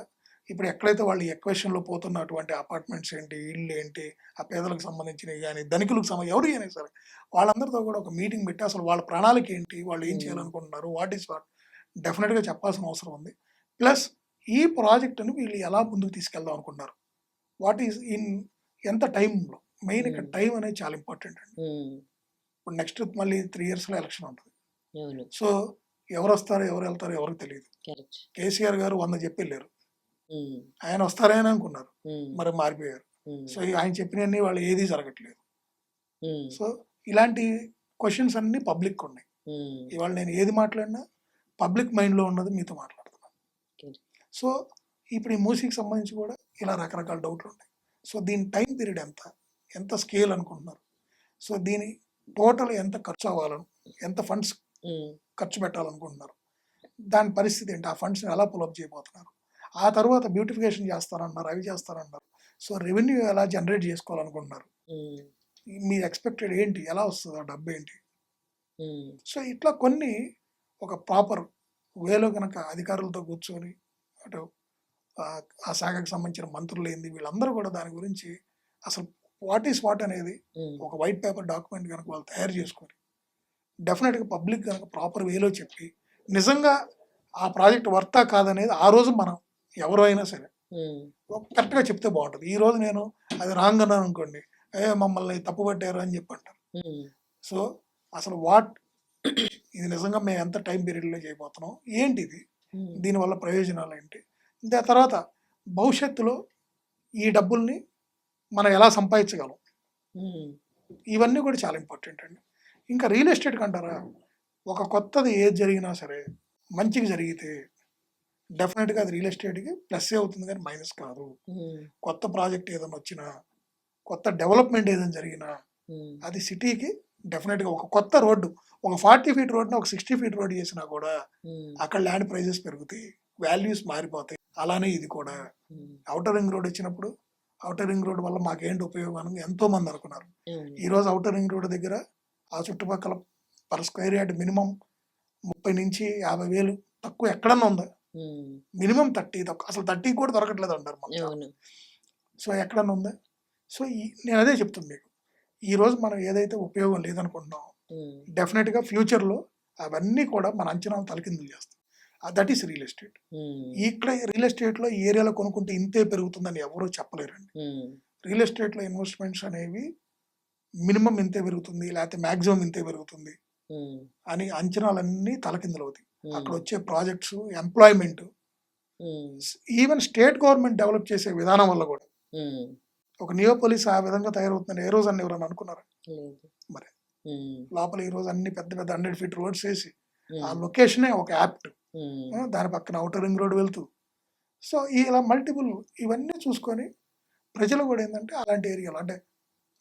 ఇప్పుడు ఎక్కడైతే వాళ్ళు ఎక్వేషన్లో పోతున్నటువంటి అపార్ట్మెంట్స్ ఏంటి, ఇళ్ళు ఏంటి, ఆ పేదలకు సంబంధించినవి కానీ ధనికులకు ఎవరు అయినా సరే వాళ్ళందరితో కూడా ఒక మీటింగ్ పెట్టి అసలు వాళ్ళ ప్రణాళిక ఏంటి, వాళ్ళు ఏం హ్మ్. చేయాలనుకుంటున్నారు, వాట్ డెఫినెట్గా చెప్పాల్సిన అవసరం ఉంది. ప్లస్ ఈ ప్రాజెక్టును వీళ్ళు ఎలా ముందుకు తీసుకెళ్దాం అనుకుంటున్నారు, వాట్ ఈస్ ఇన్ ఎంత టైంలో, మెయిన్ ఇక్కడ టైం అనేది చాలా ఇంపార్టెంట్ అండి. హ్మ్. ఇప్పుడు నెక్స్ట్ మళ్ళీ 3 ఇయర్స్లో ఎలక్షన్ ఉంటుంది. అవును. సో ఎవరు వస్తారో ఎవరు వెళ్తారో ఎవరికి తెలియదు. కరెక్ట్. కేసీఆర్ గారు 100 చెప్పి వెళ్ళారు, హ్మ్. ఆయన వస్తారని అనుకున్నారు, హ్మ్. మరి మారిపోయారు. హ్మ్. సో ఆయన చెప్పినవన్నీ వాళ్ళు ఏది జరగట్లేదు. హ్మ్. సో ఇలాంటి క్వశ్చన్స్ అన్ని పబ్లిక్ ఉన్నాయి. హ్మ్. ఇవాళ నేను ఏది మాట్లాడినా పబ్లిక్ మైండ్లో ఉన్నది మీతో మాట్లాడుతున్నాను. Good. సో ఇప్పుడు ఈ మూసీకి సంబంధించి కూడా ఇలా రకరకాల డౌట్లు ఉంటాయి. సో దీని టైం పీరియడ్ ఎంత స్కేల్ అనుకుంటున్నారు, సో దీని టోటల్ ఎంత ఖర్చు అవ్వాలను, ఎంత ఫండ్స్ హ్మ్. ఖర్చు పెట్టాలనుకుంటున్నారు, దాని పరిస్థితి ఏంటి, ఆ ఫండ్స్ని ఎలా పుల్అప్ చేయబోతున్నారు, ఆ తర్వాత బ్యూటిఫికేషన్ చేస్తారన్నారు, అవి చేస్తారన్నారు. సో రెవెన్యూ ఎలా జనరేట్ చేసుకోవాలనుకుంటున్నారు, హ్మ్. మీ ఎక్స్పెక్టెడ్ ఏంటి, ఎలా వస్తుంది ఆ డబ్బు ఏంటి. హ్మ్. సో ఇట్లా కొన్ని ఒక ప్రాపర్ వేలో కనుక అధికారులతో కూర్చొని అటు ఆ శాఖకు సంబంధించిన మంత్రులు ఏంది వీళ్ళందరూ కూడా దాని గురించి అసలు వాట్ అనేది హ్మ్. ఒక వైట్ పేపర్ డాక్యుమెంట్ కనుక వాళ్ళు తయారు చేసుకొని డెఫినెట్గా పబ్లిక్ కనుక ప్రాపర్ వేలో చెప్పి నిజంగా ఆ ప్రాజెక్ట్ వర్తా కాదనేది ఆ రోజు మనం ఎవరు అయినా సరే హ్మ్. కరెక్ట్గా చెప్తే బాగుంటుంది. ఈ రోజు నేను అది రాంగ్ అన్నాను అనుకోండి, మమ్మల్ని తప్పు పట్టారు అని చెప్పి అంటారు. హ్మ్. సో అసలు ఇది నిజంగా మేము ఎంత టైం పీరియడ్లో చేయబోతున్నాం, ఏంటి ఇది, హ్మ్. దీనివల్ల ప్రయోజనాలు ఏంటి, దాని తర్వాత భవిష్యత్తులో ఈ డబ్బుల్ని మనం ఎలా సంపాదించగలం, హ్మ్. ఇవన్నీ కూడా చాలా ఇంపార్టెంట్ అండి. ఇంకా రియల్ ఎస్టేట్కి అంటారా, ఒక కొత్తది ఏది జరిగినా సరే మంచిగా జరిగితే డెఫినెట్గా అది రియల్ ఎస్టేట్కి ప్లస్ అవుతుంది కానీ మైనస్ కాదు. కొత్త ప్రాజెక్ట్ ఏదైనా వచ్చినా, కొత్త డెవలప్మెంట్ ఏదైనా జరిగినా అది సిటీకి డెఫినెట్గా ఒక కొత్త రోడ్డు, ఒక 40 ఫీట్ రోడ్ని ఒక 60 ఫీట్ రోడ్ చేసినా కూడా అక్కడ ల్యాండ్ ప్రైజెస్ పెరుగుతాయి, వాల్యూస్ మారిపోతాయి. అలానే ఇది కూడా ఔటర్ రింగ్ రోడ్ వచ్చినప్పుడు ఔటర్ రింగ్ రోడ్ వల్ల మాకేంటి ఉపయోగం అని ఎంతో మంది అనుకున్నారు. ఈ రోజు ఔటర్ రింగ్ రోడ్ దగ్గర ఆ చుట్టుపక్కల పర్ స్క్వేర్ యార్డ్ మినిమం 30 నుంచి 50,000 తక్కువ ఎక్కడన్నా ఉందా? మినిమం 30 తక్కువ, అసలు 30 కూడా దొరకట్లేదు అంటారు మనకు. సో ఎక్కడన్నా ఉందా? సో నేను అదే చెప్తుంది మీకు, ఈ రోజు మనం ఏదైతే ఉపయోగం లేదనుకుంటున్నాం డెఫినెట్గా ఫ్యూచర్లో అవన్నీ కూడా మన అంచనాలు తలకిందులు చేస్తాం. That is real estate. ఇక్కడ రియల్ ఎస్టేట్లో ఈ ఏరియాలో కొనుక్కుంటే ఇంతే పెరుగుతుందని ఎవరూ చెప్పలేరండి. రియల్ ఎస్టేట్లో ఇన్వెస్ట్మెంట్స్ అనేవి మినిమం ఇంతే పెరుగుతుంది, లేకపోతే మ్యాక్సిమం ఇంతే పెరుగుతుంది అని అంచనాలన్నీ తలకిందులు అవుతాయి. అక్కడ వచ్చే projects, employment, even state government develop చేసే విధానం వల్ల కూడా ఒక నియోపోలిస్ ఆ విధంగా తయారవుతుందని ఏ రోజు అన్ని ఎవరైనా అనుకున్నారా? మరి లోపల ఈ రోజు అన్ని పెద్ద పెద్ద 100 ఫీట్ రోడ్స్ వేసి ఆ లొకేషనే ఒక యాప్ట్, దాని పక్కన ఔటర్ రింగ్ రోడ్ వెళ్తూ, సో ఇలా మల్టిపుల్ ఇవన్నీ చూసుకొని ప్రజలు కూడా ఏంటంటే అలాంటి ఏరియాలో, అంటే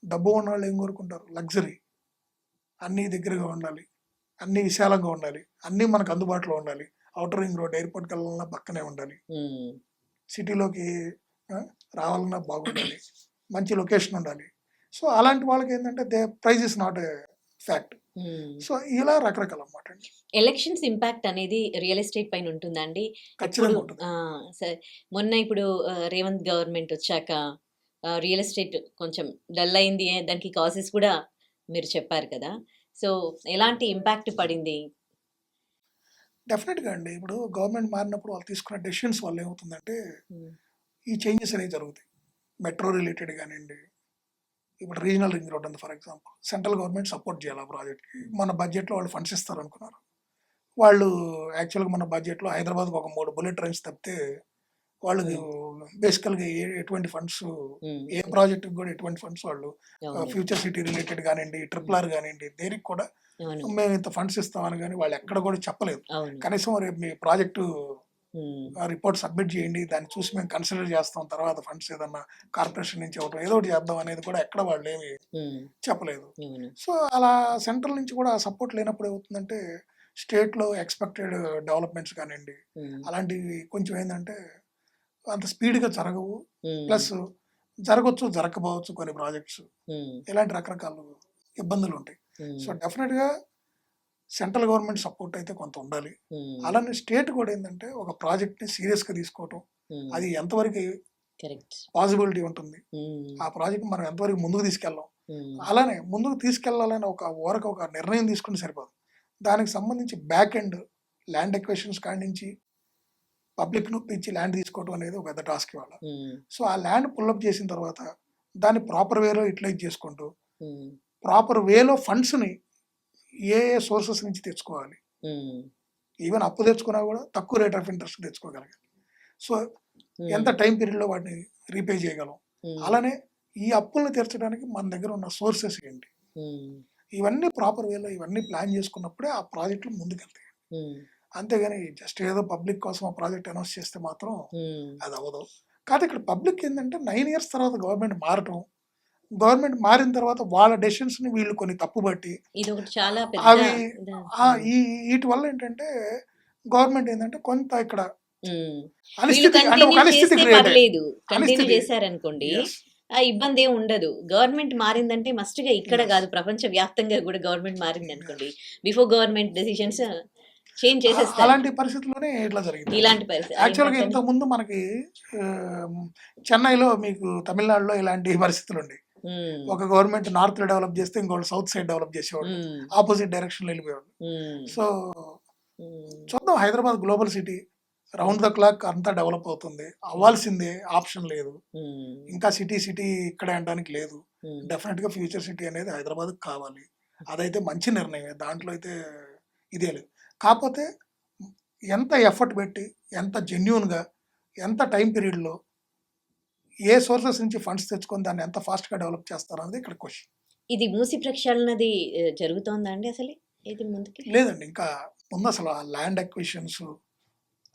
డబ్బు ఉన్న వాళ్ళు ఏం కోరుకుంటారు? లగ్జరీ, అన్నీ దగ్గరగా ఉండాలి, అన్నీ విశాలంగా ఉండాలి, అన్నీ మనకు అందుబాటులో ఉండాలి. ఔటర్ రింగ్ రోడ్ ఎయిర్పోర్ట్కి వెళ్ళాలన్నా పక్కనే ఉండాలి, సిటీలోకి రావాలన్నా బాగుండాలి, మంచి లొకేషన్ ఉండాలి. సో అలాంటి వాళ్ళకి ఏంటంటే price is not a fact. So ఇలా రకరకాల అన్నమాట అండి. ఎలక్షన్స్ ఇంపాక్ట్ అనేది రియల్ ఎస్టేట్ పైన ఉంటుందండి. ఖచ్చితంగా ఉంటుంది. సరే, మొన్న ఇప్పుడు రేవంత్ గవర్నమెంట్ వచ్చాక రియల్ ఎస్టేట్ కొంచెం డల్ అయింది, దానికి కాజెస్ కూడా మీరు చెప్పారు కదా. సో ఎలాంటి ఇంపాక్ట్ పడింది? డెఫినెట్గా అండి, ఇప్పుడు గవర్నమెంట్ మారినప్పుడు వాళ్ళు తీసుకున్న డెసిషన్స్ వల్ల ఏమవుతుందంటే ఈ చేంజెస్ అనేవి జరుగుతాయి. మెట్రో రిలేటెడ్ కానివ్వండి, ఇప్పుడు రీజనల్ రింగ్ రోడ్ ఉంది for example, central government support చేయాలి ఆ ప్రాజెక్ట్కి. మన బడ్జెట్లో వాళ్ళు ఫండ్స్ ఇస్తారు అనుకున్నారు. వాళ్ళు యాక్చువల్గా మన బడ్జెట్లో హైదరాబాద్కి ఒక 3 బుల్లెట్ ట్రైన్స్ తప్పితే వాళ్ళు బేసికల్గా ఎటువంటి ఫండ్స్, ఏ ప్రాజెక్ట్కి కూడా ఎటువంటి ఫండ్స్ వాళ్ళు ఫ్యూచర్ సిటీ రిలేటెడ్ కానివ్వండి, RRR కానివ్వండి, దేనికి కూడా మేము ఇంత ఫండ్స్ ఇస్తామని కానీ వాళ్ళు ఎక్కడ కూడా చెప్పలేదు. కనీసం రేపు మీ ప్రాజెక్టు రిపోర్ట్ సబ్మిట్ చేయండి, దాన్ని చూసి మేము కన్సిడర్ చేస్తాం, తర్వాత ఫండ్స్ ఏదన్నా కార్పొరేషన్ నుంచి ఇవ్వడం, ఏదో ఒకటి చేద్దాం అనేది కూడా ఎక్కడ వాళ్ళు ఏమి చెప్పలేదు. సో అలా సెంట్రల్ నుంచి కూడా సపోర్ట్ లేనప్పుడు ఏమవుతుందంటే స్టేట్లో ఎక్స్పెక్టెడ్ డెవలప్మెంట్స్ కానివ్వండి, అలాంటివి కొంచెం ఏంటంటే అంత స్పీడ్గా జరగవు, ప్లస్ జరగవచ్చు జరగకపోవచ్చు కొన్ని ప్రాజెక్ట్స్, ఇలాంటి రకరకాల ఇబ్బందులు ఉంటాయి. సో డెఫినెట్గా సెంట్రల్ గవర్నమెంట్ సపోర్ట్ అయితే కొంత ఉండాలి. అలానే స్టేట్ కూడా ఏంటంటే ఒక ప్రాజెక్ట్ని సీరియస్గా తీసుకోవటం, అది ఎంతవరకు పాసిబిలిటీ ఉంటుంది, ఆ ప్రాజెక్ట్ మనం ఎంతవరకు ముందుకు తీసుకెళ్ళాం, అలానే ముందుకు తీసుకెళ్లాలని ఒక నిర్ణయం తీసుకుని సరిపోదు. దానికి సంబంధించి బ్యాక్ ఎండ్ ల్యాండ్ ఎక్వేషన్స్ కాడి నుంచి పబ్లిక్ నొప్పించి ల్యాండ్ తీసుకోవడం అనేది ఒక పెద్ద టాస్క్ ఇవాళ. సో ఆ ల్యాండ్ పుల్అప్ చేసిన తర్వాత దాన్ని ప్రాపర్ వేలో యూటిలైజ్ చేసుకుంటూ ప్రాపర్ వేలో ఫండ్స్ని ఏ సోర్సెస్ నుంచి తెచ్చుకోవాలి, ఈవెన్ అప్పు తెచ్చుకున్నా కూడా తక్కువ రేట్ ఆఫ్ ఇంట్రెస్ట్ తెచ్చుకోగలగాలి. సో ఎంత టైం పీరియడ్లో వాటిని రీపే చేయగలం, అలానే ఈ అప్పులను తీర్చడానికి మన దగ్గర ఉన్న సోర్సెస్ ఏంటి, ఇవన్నీ ప్రాపర్ వేలో ఇవన్నీ ప్లాన్ చేసుకున్నప్పుడే ఆ ప్రాజెక్టులు ముందుకెళ్తాయి. అంతేగాని జస్ట్ ఏదో పబ్లిక్ కోసం ఆ ప్రాజెక్ట్ అనౌన్స్ చేస్తే మాత్రం అది అవ్వదు. కాదు ఇక్కడ పబ్లిక్ ఏంటంటే 9 years తర్వాత గవర్నమెంట్ మారటం, గవర్నమెంట్ మారిన తర్వాత వాళ్ళ డెసిషన్స్ ని వీళ్ళు కొన్ని తప్పుబట్టి అవి వీటి వల్ల ఏంటంటే గవర్నమెంట్ ఏంటంటే కొంత ఇక్కడ చేశారనుకోండి ఆ ఇబ్బంది ఏమి ఉండదు. గవర్నమెంట్ మారిందంటే మస్ట్ గా ఇక్కడ కాదు, ప్రపంచ వ్యాప్తంగా కూడా గవర్నమెంట్ మారింది అనుకోండి, బిఫోర్ గవర్నమెంట్ డెసిషన్స్ చేంజ్ చేసేస్తారు. అలాంటి పరిస్థితుల్లోనే ఇట్లా జరిగింది. ఇలాంటి పరిస్థితి యాక్చువల్గా ఇంతకు ముందు మనకి చెన్నైలో మీకు తమిళనాడులో ఇలాంటి పరిస్థితులు ఉండే, ఒక గవర్నమెంట్ నార్త్ లో డెవలప్ చేస్తే ఇంకోటి సౌత్ సైడ్ డెవలప్ చేసేవాళ్ళు, ఆపోజిట్ డైరెక్షన్ లో వెళ్ళిపోయేవాళ్ళు. సో చూద్దాం, Hyderabad global city, round the clock అంతా డెవలప్ అవుతుంది, అవ్వాల్సిందే, ఆప్షన్ లేదు. ఇంకా సిటీ ఇక్కడే అనడానికి లేదు. డెఫినెట్ గా ఫ్యూచర్ సిటీ అనేది హైదరాబాద్ కావాలి, అదైతే మంచి నిర్ణయమే, దాంట్లో అయితే ఇదే లేదు. కాకపోతే ఎంత ఎఫర్ట్ పెట్టి, ఎంత జెన్యూన్గా, ఎంత టైం పీరియడ్లో, ఏ సోర్సెస్ నుంచి ఫండ్స్ తెచ్చుకొని దాన్ని ఎంత ఫాస్ట్గా డెవలప్ చేస్తారు అనేది ఇక్కడ క్వశ్చన్. ఇది మూసి ప్రక్షాళనది జరుగుతోందా అండి? అసలు ఇది ముందుకి లేదండి, ఇంకా ముందు అసలు ఆ ల్యాండ్ అక్విజిషన్స్,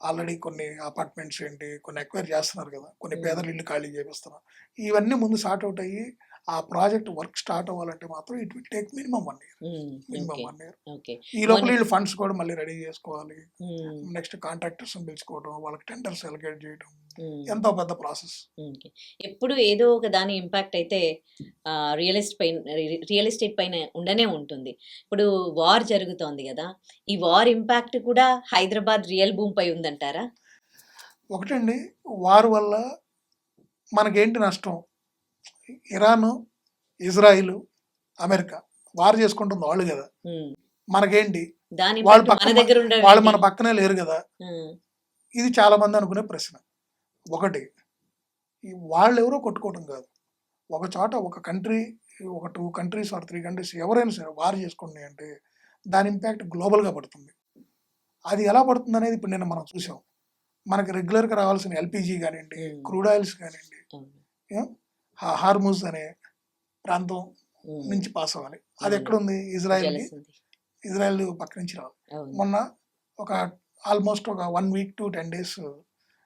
ఆల్రెడీ కొన్ని అపార్ట్మెంట్స్ ఏంటి కొన్ని ఎక్వైర్ చేస్తున్నారు కదా, కొన్ని ఉమ్, పేదల ఇల్లు ఖాళీ చేపిస్తున్నారు. ఇవన్నీ ముందు సార్ట్ అవుట్ అయ్యి ఆ ప్రాజెక్ట్ వర్క్ స్టార్ట్ అవ్వాలంటే మాత్రం it will take minimum 1 year. Minimum okay 1 year. Okay ఈ లోపల మొన్న వీళ్ళు ఫండ్స్ కూడా మళ్ళీ రెడీ చేసుకోవాలి. ఉమ్, నెక్స్ట్ కాంట్రాక్టర్స్ పిలుచుకోవడం, వాళ్ళకి టెండర్స్ అలొకేట్ చేయడం, ఉమ్. ఎంతో పెద్ద ప్రాసెస్. ఓకే. ఎప్పుడు ఏదో ఒక దాని ఇంపాక్ట్ అయితే రియల్ ఎస్టేట్ పైన ఉండనే ఉంటుంది. ఇప్పుడు వార్ జరుగుతోంది కదా, ఈ వార్ ఇంపాక్ట్ కూడా హైదరాబాద్ రియల్ భూమి పై ఉందంటారా? ఒకటండి, వార్ వల్ల మనకేంటి నష్టం? ఇరాను, ఇజ్రాయిల్, అమెరికా వార్ చేసుకుంటుంది వాళ్ళు కదా. ఉమ్, మనకేంటి? దాని వాళ్ళు ఇంపాక్ట్ మన దగ్గర ఉండడం వాళ్ళు ఏంటి? మన పక్కనే లేరు కదా. ఉమ్, ఇది చాలా మంది అనుకునే ప్రశ్న. ఒకటి, ఈ వాళ్ళు ఎవరో కొట్టుకోవటం కాదు. ఒక చోట ఒక కంట్రీ, ఒక 2 కంట్రీస్ ఆర్ 3 కంట్రీస్ ఎవరైనా సరే వార్ చేసుకున్నాయి అంటే దాని ఇంపాక్ట్ గ్లోబల్గా పడుతుంది. అది ఎలా పడుతుంది అనేది ఇప్పుడు నిన్న మనం చూసాం. మనకి రెగ్యులర్గా రావాల్సిన ఎల్పిజి కానివ్వండి, ఉమ్, క్రూడ్ ఆయిల్స్ కానివ్వండి, అవును, హార్మూజ్ అనే ప్రాంతం ఉమ్, నుంచి పాస్ అవ్వాలి. అది అవును, ఎక్కడుంది? ఇజ్రాయెల్కి. జలసంధి, ఇజ్రాయెల్ పక్క నుంచి రావాలి. అవును, మొన్న ఒక ఆల్మోస్ట్ ఒక 1 week to 10 days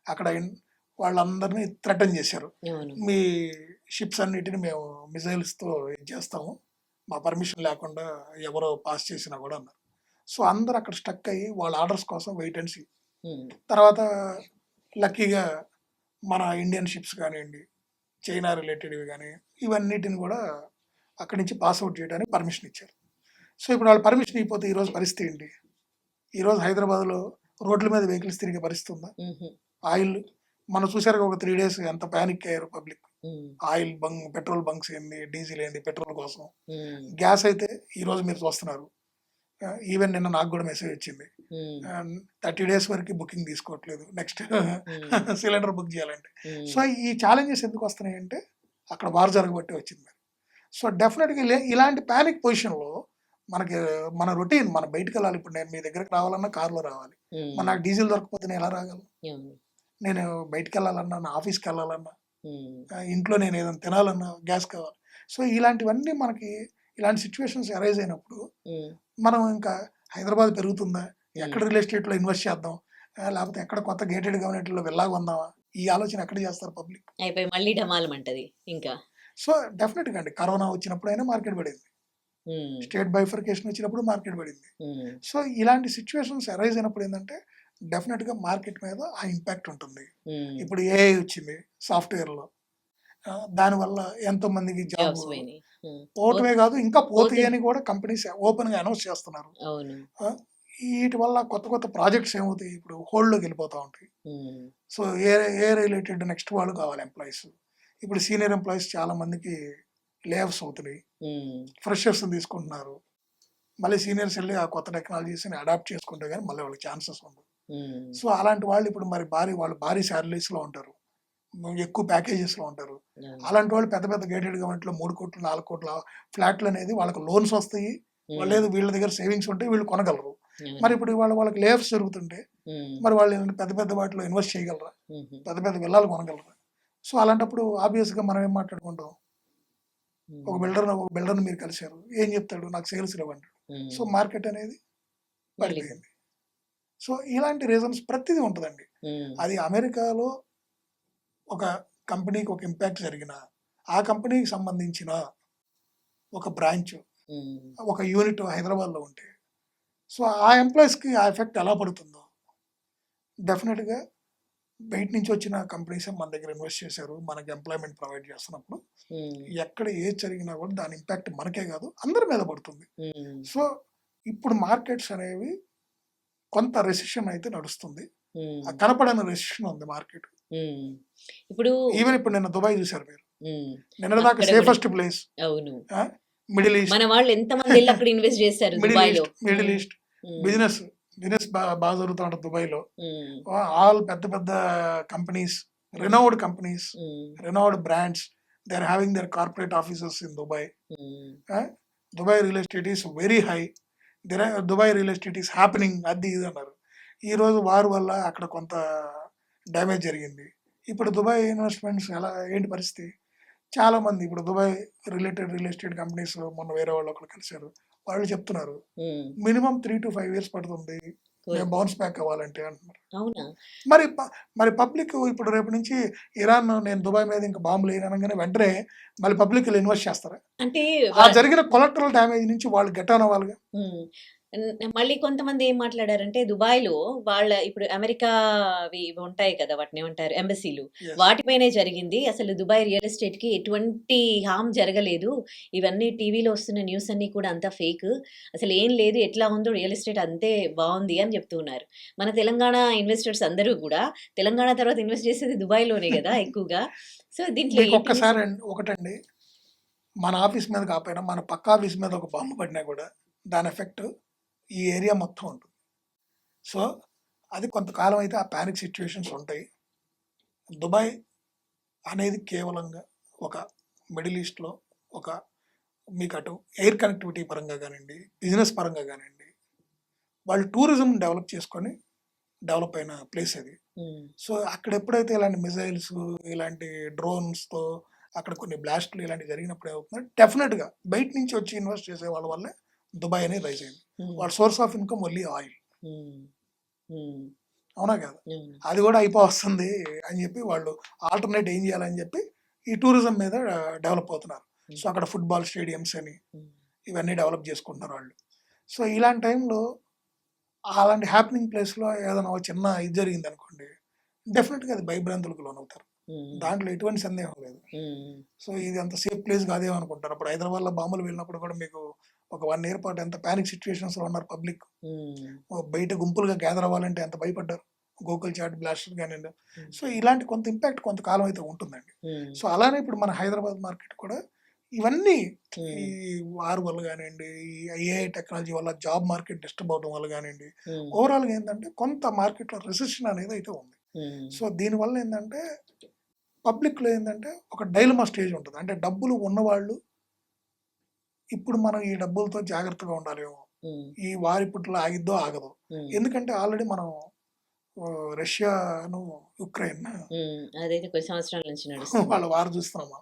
అక్కడ వాళ్ళందరినీ థ్రెటన్ చేశారు. అవును, మీ షిప్స్ అన్నిటిని మేము మిజైల్స్తో ఇది చేస్తాము, మా పర్మిషన్ లేకుండా ఎవరో పాస్ చేసినా కూడా అన్నారు. సో అందరు అక్కడ స్టక్ అయ్యి వాళ్ళ ఆర్డర్స్ కోసం వెయిట్ అండ్ సీ. ఉమ్, తర్వాత లక్కీగా మన ఇండియన్ షిప్స్ కానివ్వండి, చైనా రిలేటెడ్వి కానీ ఇవన్నిటిని కూడా అక్కడి నుంచి పాస్ అవుట్ చేయడానికి పర్మిషన్ ఇచ్చారు. సో ఇప్పుడు వాళ్ళు పర్మిషన్ ఇవ్వకపోతే ఈరోజు పరిస్థితి ఏంటి? ఈరోజు హైదరాబాద్లో రోడ్ల మీద వెహికల్స్ తిరిగే పరిస్థితి ఉందా? ఉహు, ఆయిల్ మనం చూసారు ఒక 3 days ఎంత ప్యానిక్ అయ్యారు పబ్లిక్. ఉమ్, ఆయిల్ పెట్రోల్ బంక్స్ ఏంది, డీజిల్ ఏంది, పెట్రోల్ కోసం. ఉమ్, గ్యాస్ అయితే ఈరోజు మీరు చూస్తున్నారు. ఈవెన్ నిన్న నాకు కూడా మెసేజ్ వచ్చింది, ఉమ్, 30 days వరకు బుకింగ్ తీసుకోవట్లేదు నెక్స్ట్ ఉమ్, సిలిండర్ బుక్ చేయాలంటే. సో ఉమ్, ఈ ఛాలెంజెస్ ఎందుకు వస్తున్నాయి అంటే అక్కడ వార్ జరగబట్టి వచ్చింది. సో డెఫినెట్గా ఇలాంటి ప్యానిక్ పొజిషన్లో మనకి మన రొటీన్, మనం బయటకు వెళ్ళాలి. ఇప్పుడు నేను మీ దగ్గరకు రావాలన్నా కార్లో రావాలి, మరి నాకు డీజిల్ దొరకకపోతే నేను ఎలా రాగలను? అవును, నేను బయటకు వెళ్ళాలన్నా, నా ఆఫీస్కి వెళ్ళాలన్నా, ఉమ్, ఇంట్లో నేను ఏదైనా తినాలన్నా గ్యాస్ కావాలి. సో ఇలాంటివన్నీ మనకి ఇలాంటి సిచ్యువేషన్స్ అరైజ్ అయినప్పుడు ఉమ్, మనం ఇంకా హైదరాబాద్ పెరుగుతుందా, ఎక్కడ ఉమ్. రియల్ ఎస్టేట్లో ఇన్వెస్ట్ చేద్దాం, లేకపోతే ఎక్కడ కొత్త గేటెడ్ కమ్యూనిటీలో వెళ్ళాగా ఉందామా, ఈ ఆలోచన ఎక్కడ చేస్తారు పబ్లిక్? అయిపోయి మళ్ళీ డమాలమంటది ఇంకా. సో డెఫినెట్గా అండి, కరోనా వచ్చినప్పుడు అయినా మార్కెట్ పడింది, ఉమ్, స్టేట్ బైఫర్కేషన్ వచ్చినప్పుడు మార్కెట్ పడింది. ఉమ్, సో ఇలాంటి సిచ్యువేషన్స్ అరైజ్ అయినప్పుడు ఏంటంటే డెఫినెట్గా మార్కెట్ మీద ఆ ఇంపాక్ట్ ఉంటుంది. ఉమ్. ఇప్పుడు ఏఐ వచ్చింది సాఫ్ట్వేర్లో, దానివల్ల ఎంతో మందికి జాబ్ జాబ్స్ పోయినాయి. ఉమ్, పోవటమే కాదు ఇంకా పోతాయి పోతే అని కూడా కంపెనీస్ ఓపెన్గా అనౌన్స్ చేస్తున్నారు. అవును, ఆ, వీటి వల్ల కొత్త కొత్త ప్రాజెక్ట్స్ ఏమవుతాయి, ఇప్పుడు హోల్డ్లోకి వెళ్ళిపోతూ ఉంటాయి. ఉమ్, సో ఏ రిలేటెడ్ నెక్స్ట్ వాళ్ళు కావాలి ఎంప్లాయీస్. ఇప్పుడు సీనియర్ ఎంప్లాయీస్ చాలా మందికి లేఆఫ్స్ అవుతున్నాయి, ఉమ్, ఫ్రెషర్స్ తీసుకుంటున్నారు. మళ్ళీ సీనియర్స్ వెళ్ళి ఆ కొత్త టెక్నాలజీస్ని అడాప్ట్ చేసుకుంటే కానీ మళ్ళీ వాళ్ళకి ఛాన్సెస్ ఉండవు. ఉమ్, సో అలాంటి వాళ్ళు ఇప్పుడు మరి వాళ్ళు భారీ శాలరీస్లో ఉంటారు, ఎక్కువ ప్యాకేజెస్లో ఉంటారు. అవును, అలాంటి వాళ్ళు పెద్ద పెద్ద గేటెడ్ గవర్నమెంట్లో 3 కోట్లు 4 కోట్ల ఫ్లాట్లు అనేది వాళ్ళకి లోన్స్ వస్తాయి, ఉమ్, లేదు వీళ్ళ దగ్గర సేవింగ్స్ ఉంటే వీళ్ళు కొనగలరు. అవును, మరి ఇప్పుడు వాళ్ళకి లేఆఫ్స్ జరుగుతుంటే ఉమ్, మరి వాళ్ళు పెద్ద పెద్ద వాటిలో ఇన్వెస్ట్ చేయగలరా, ఉహు, పెద్ద పెద్ద విల్లాలు కొనగలరా? సో అలాంటప్పుడు ఆబ్వియస్గా మనం ఏం మాట్లాడుకుంటాం, ఒక ఉమ్, బిల్డర్ని మీరు కలిశారు, ఏం చెప్తాడు, నాకు సేల్స్ ఇవ్వండి. సో ఉమ్, మార్కెట్ అనేది మళ్ళీ పడిపోయింది. సో ఇలాంటి రీజన్స్ ప్రతిదీ ఉంటుందండి. ఉమ్, అది అమెరికాలో ఒక కంపెనీకి ఒక ఇంపాక్ట్ జరిగిన, ఆ కంపెనీకి సంబంధించిన ఒక బ్రాంచ్, ఉమ్, ఒక యూనిట్ హైదరాబాద్లో ఉంటే సో ఆ ఎంప్లాయీస్కి ఆ ఎఫెక్ట్ ఎలా పడుతుందో డెఫినెట్గా బయట నుంచి వచ్చిన కంపెనీస్ మన దగ్గర ఇన్వెస్ట్ చేశారు, మనకి ఎంప్లాయ్మెంట్ ప్రొవైడ్ చేస్తున్నప్పుడు ఉమ్, ఎక్కడ ఏది జరిగినా కూడా దాని ఇంపాక్ట్ మనకే కాదు అందరి మీద పడుతుంది. ఉమ్, సో ఇప్పుడు మార్కెట్స్ అనేవి కొంత రెసిషన్ అయితే నడుస్తుంది, ఉమ్, కనపడని రెసిషన్ ఉంది మార్కెట్. ఉమ్. ఇప్పుడు ఈవెన్ ఇప్పుడు నిన్న దుబాయ్ చూశారు మీరు, ఉమ్, నిన్నటిదాకా అక్కడ కూడా సేఫెస్ట్ ప్లేస్, అవును, మిడిల్ ఈస్ట్, మన వాళ్ళు ఎంతమంది వెళ్ళి అక్కడ ఇన్వెస్ట్ చేశారు దుబాయ్ లో. మిడిల్ ఉమ్, ఈస్ట్ ఉమ్, బిజినెస్ బాగా జరుగుతూ ఉంటుంది దుబాయ్లో. ఉమ్, ఆల్ పెద్ద పెద్ద companies, renowned companies, um, renowned brands, they are having their corporate offices in Dubai. Um, Dubai real estate is very high. Dubai real estate is happening అది ఇది అన్నారు. ఈరోజు వారు వల్ల అక్కడ కొంత డ్యామేజ్ జరిగింది. ఇప్పుడు దుబాయ్ ఇన్వెస్ట్మెంట్స్ ఏంటి పరిస్థితి? చాలామంది ఇప్పుడు Dubai related real estate companies మొన్న వేరే వాళ్ళు ఒకరు కలిశారు, వాళ్ళు చెప్తున్నారు ఉమ్, మినిమం 3 to 5 years పడుతుంది మేము బౌన్స్ బ్యాక్ అవ్వాలంటే అంటున్నారు. అవునా? మరి పబ్లిక్ ఇప్పుడు రేపు నుంచి ఇరాన్ నేను దుబాయ్ మీద ఇంకా బాంబులు వేయనగానే వెంటనే మళ్ళీ పబ్లిక్ ఇన్వెస్ట్ చేస్తారా? అంటే ఆ జరిగిన కొలెక్టరల్ డ్యామేజ్ నుంచి వాళ్ళు గెట్ ఆన్ అవ్వాలిగా. మళ్ళీ కొంతమంది ఏం మాట్లాడారంటే దుబాయ్లో వాళ్ళ ఇప్పుడు అమెరికా ఇవి ఉంటాయి కదా, వాటిని ఏమంటారు, ఎంబసీలు, Yes. వాటిపైనే జరిగింది. అసలు దుబాయ్ రియల్ ఎస్టేట్ కి ఎటువంటి హామ్ జరగలేదు. ఇవన్నీ టీవీలో వస్తున్న న్యూస్ అన్ని కూడా అంతా ఫేక్. అసలు ఏం లేదు, ఎట్లా ఉందో రియల్ ఎస్టేట్ అంతే బాగుంది అని చెప్తూ ఉన్నారు. మన తెలంగాణ ఇన్వెస్టర్స్ అందరూ కూడా తెలంగాణ తర్వాత ఇన్వెస్ట్ చేసేది దుబాయ్లోనే కదా ఎక్కువగా. సో దీంట్లో మీకు ఏంటి ఒక్కసారి ఒకటండి, మన ఆఫీస్ మీద కాకపోయినా మన పక్క ఆఫీస్ మీద ఒక బాంబు పడినా కూడా దాని ఎఫెక్ట్ ఈ ఏరియా మొత్తం ఉంటుంది. సో అది కొంతకాలం అయితే ఆ ప్యానిక్ సిచ్యువేషన్స్ ఉంటాయి. దుబాయ్ అనేది కేవలంగా ఒక మిడిల్ ఈస్ట్లో ఒక మీకు అటు ఎయిర్ కనెక్టివిటీ పరంగా కానివ్వండి, బిజినెస్ పరంగా కానివ్వండి, వాళ్ళు టూరిజం డెవలప్ చేసుకొని డెవలప్ అయిన ప్లేస్ అది. సో అక్కడ ఎప్పుడైతే ఇలాంటి మిజైల్స్, ఇలాంటి డ్రోన్స్తో అక్కడ కొన్ని బ్లాస్ట్లు ఇలాంటివి జరిగినప్పుడు ఏమవుతుంది, డెఫినెట్గా బయట నుంచి వచ్చి ఇన్వెస్ట్ చేసే వాళ్ళ వల్లే దుబాయ్ అనేది రైజ్ అయింది. వాళ్ళ source of income only oil, అవునా కదా? అది కూడా అయిపోతుంది అని చెప్పి వాళ్ళు ఆల్టర్నేట్ ఏం చేయాలని చెప్పి ఈ టూరిజం మీద డెవలప్ అవుతున్నారు. సో అక్కడ ఫుట్బాల్ స్టేడియంస్ అని ఇవన్నీ డెవలప్ చేసుకుంటున్నారు వాళ్ళు. సో ఇలాంటి టైంలో అలాంటి హ్యాపెనింగ్ ప్లేస్లో ఏదైనా ఒక చిన్న ఇది జరిగింది అనుకోండి, డెఫినెట్గా అది భయభ్రాంతులకు లోనవుతారు. దాంట్లో ఎటువంటి సందేహం లేదు. సో ఇది అంత సేఫ్ ప్లేస్ కాదేమనుకుంటారు. అప్పుడు హైదరాబాద్లో బాంబులు వెళ్ళినప్పుడు కూడా మీకు ఒక 1 year పాటు ఎంత ప్యానిక్ సిచ్యువేషన్స్లో ఉన్నారు పబ్లిక్. బయట గుంపులుగా గ్యాదర్ అవ్వాలంటే ఎంత భయపడ్డారు, గోకుల్ చాట్ బ్లాస్టర్ కానివ్వండి. సో ఇలాంటి కొంత ఇంపాక్ట్ కొంతకాలం అయితే ఉంటుందండి. సో అలానే ఇప్పుడు మన హైదరాబాద్ మార్కెట్ కూడా ఇవన్నీ ఈ వార్ వల్ల కానివ్వండి, ఈ ఏఐ టెక్నాలజీ వల్ల జాబ్ మార్కెట్ డిస్టర్బ్ అవడం వల్ల కానివ్వండి, ఓవరాల్గా ఏంటంటే కొంత మార్కెట్లో రెసిషన్ అనేది అయితే ఉంది. సో దీనివల్ల ఏంటంటే పబ్లిక్లో ఏంటంటే ఒక డైలమా స్టేజ్ ఉంటుంది. అంటే డబ్బులు ఉన్నవాళ్ళు ఇప్పుడు మనం ఈ డబ్బులతో జాగ్రత్తగా ఉండాలేమో, ఈ వారి పుట్టులో ఆగిద్దో ఆగదో. ఎందుకంటే ఆల్రెడీ మనం రష్యాను యుక్రెయిన్ అదైతే కొన్ని సంవత్సరాల నుంచి నడుస్తుంది. వాళ్ళ వారు చూస్తున్నామా.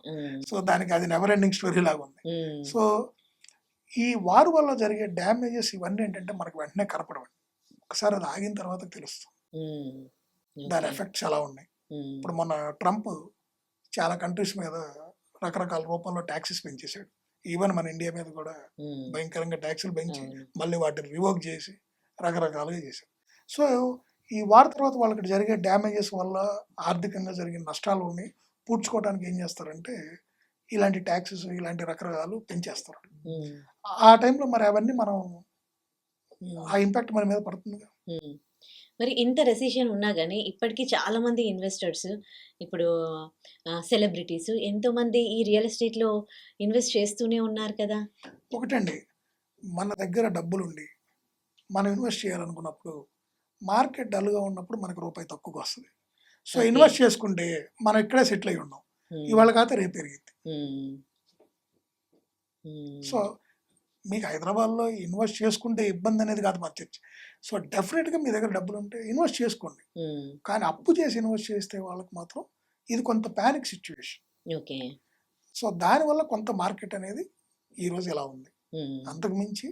సో దానికి అది నెవర్ ఎండింగ్ స్టోరీ లాగా ఉంది. సో ఈ వారు వల్ల జరిగే డ్యామేజెస్ ఇవన్నీ ఏంటంటే మనకు వెంటనే కనపడవండి, ఒకసారి అది ఆగిన తర్వాత తెలుస్తుంది దాని ఎఫెక్ట్స్ ఎలా ఉన్నాయి. ఇప్పుడు మొన్న ట్రంప్ చాలా కంట్రీస్ మీద రకరకాల రూపంలో ట్యాక్సెస్ పెంచేశాడు. ఈవెన్ మన ఇండియా మీద కూడా భయంకరంగా ట్యాక్సులు పెంచి మళ్ళీ వాటిని రివోక్ చేసి రకరకాలుగా చేశారు. సో ఈ వార్ తర్వాత వాళ్ళకి జరిగే డ్యామేజెస్ వల్ల ఆర్థికంగా జరిగిన నష్టాలని పూడ్చుకోవడానికి ఏం చేస్తారంటే ఇలాంటి ట్యాక్సెస్, ఇలాంటి రకరకాలు పెంచేస్తారు. ఆ టైంలో మరి అవన్నీ మనం ఆ ఇంపాక్ట్ మన మీద పడుతుందిగా. మరి ఇంత రెసిషన్ ఉన్నా కానీ ఇప్పటికీ చాలా మంది ఇన్వెస్టర్స్, ఇప్పుడు సెలబ్రిటీస్ ఎంతోమంది ఈ రియల్ ఎస్టేట్లో ఇన్వెస్ట్ చేస్తూనే ఉన్నారు కదా. ఒకటండి, మన దగ్గర డబ్బులుండి మనం ఇన్వెస్ట్ చేయాలనుకున్నప్పుడు మార్కెట్ డల్గా ఉన్నప్పుడు మనకు రూపాయి తక్కువగా వస్తుంది. సో ఇన్వెస్ట్ చేసుకుంటే మనం ఇక్కడే సెటిల్ అయి ఉన్నాం, ఇవాళ కాకపోతే రేపు పెరిగింది. సో మీకు హైదరాబాద్లో ఇన్వెస్ట్ చేసుకుంటే ఇబ్బంది అనేది కాదు మన చర్చ. సో డెఫినెట్గా మీ దగ్గర డబ్బులు ఉంటే ఇన్వెస్ట్ చేసుకోండి, కానీ అప్పు చేసి ఇన్వెస్ట్ చేస్తే వాళ్ళకి మాత్రం ఇది కొంత ప్యానిక్ సిచ్యువేషన్. ఓకే. సో దానివల్ల కొంత మార్కెట్ అనేది ఈరోజు ఇలా ఉంది. అంతకు మించి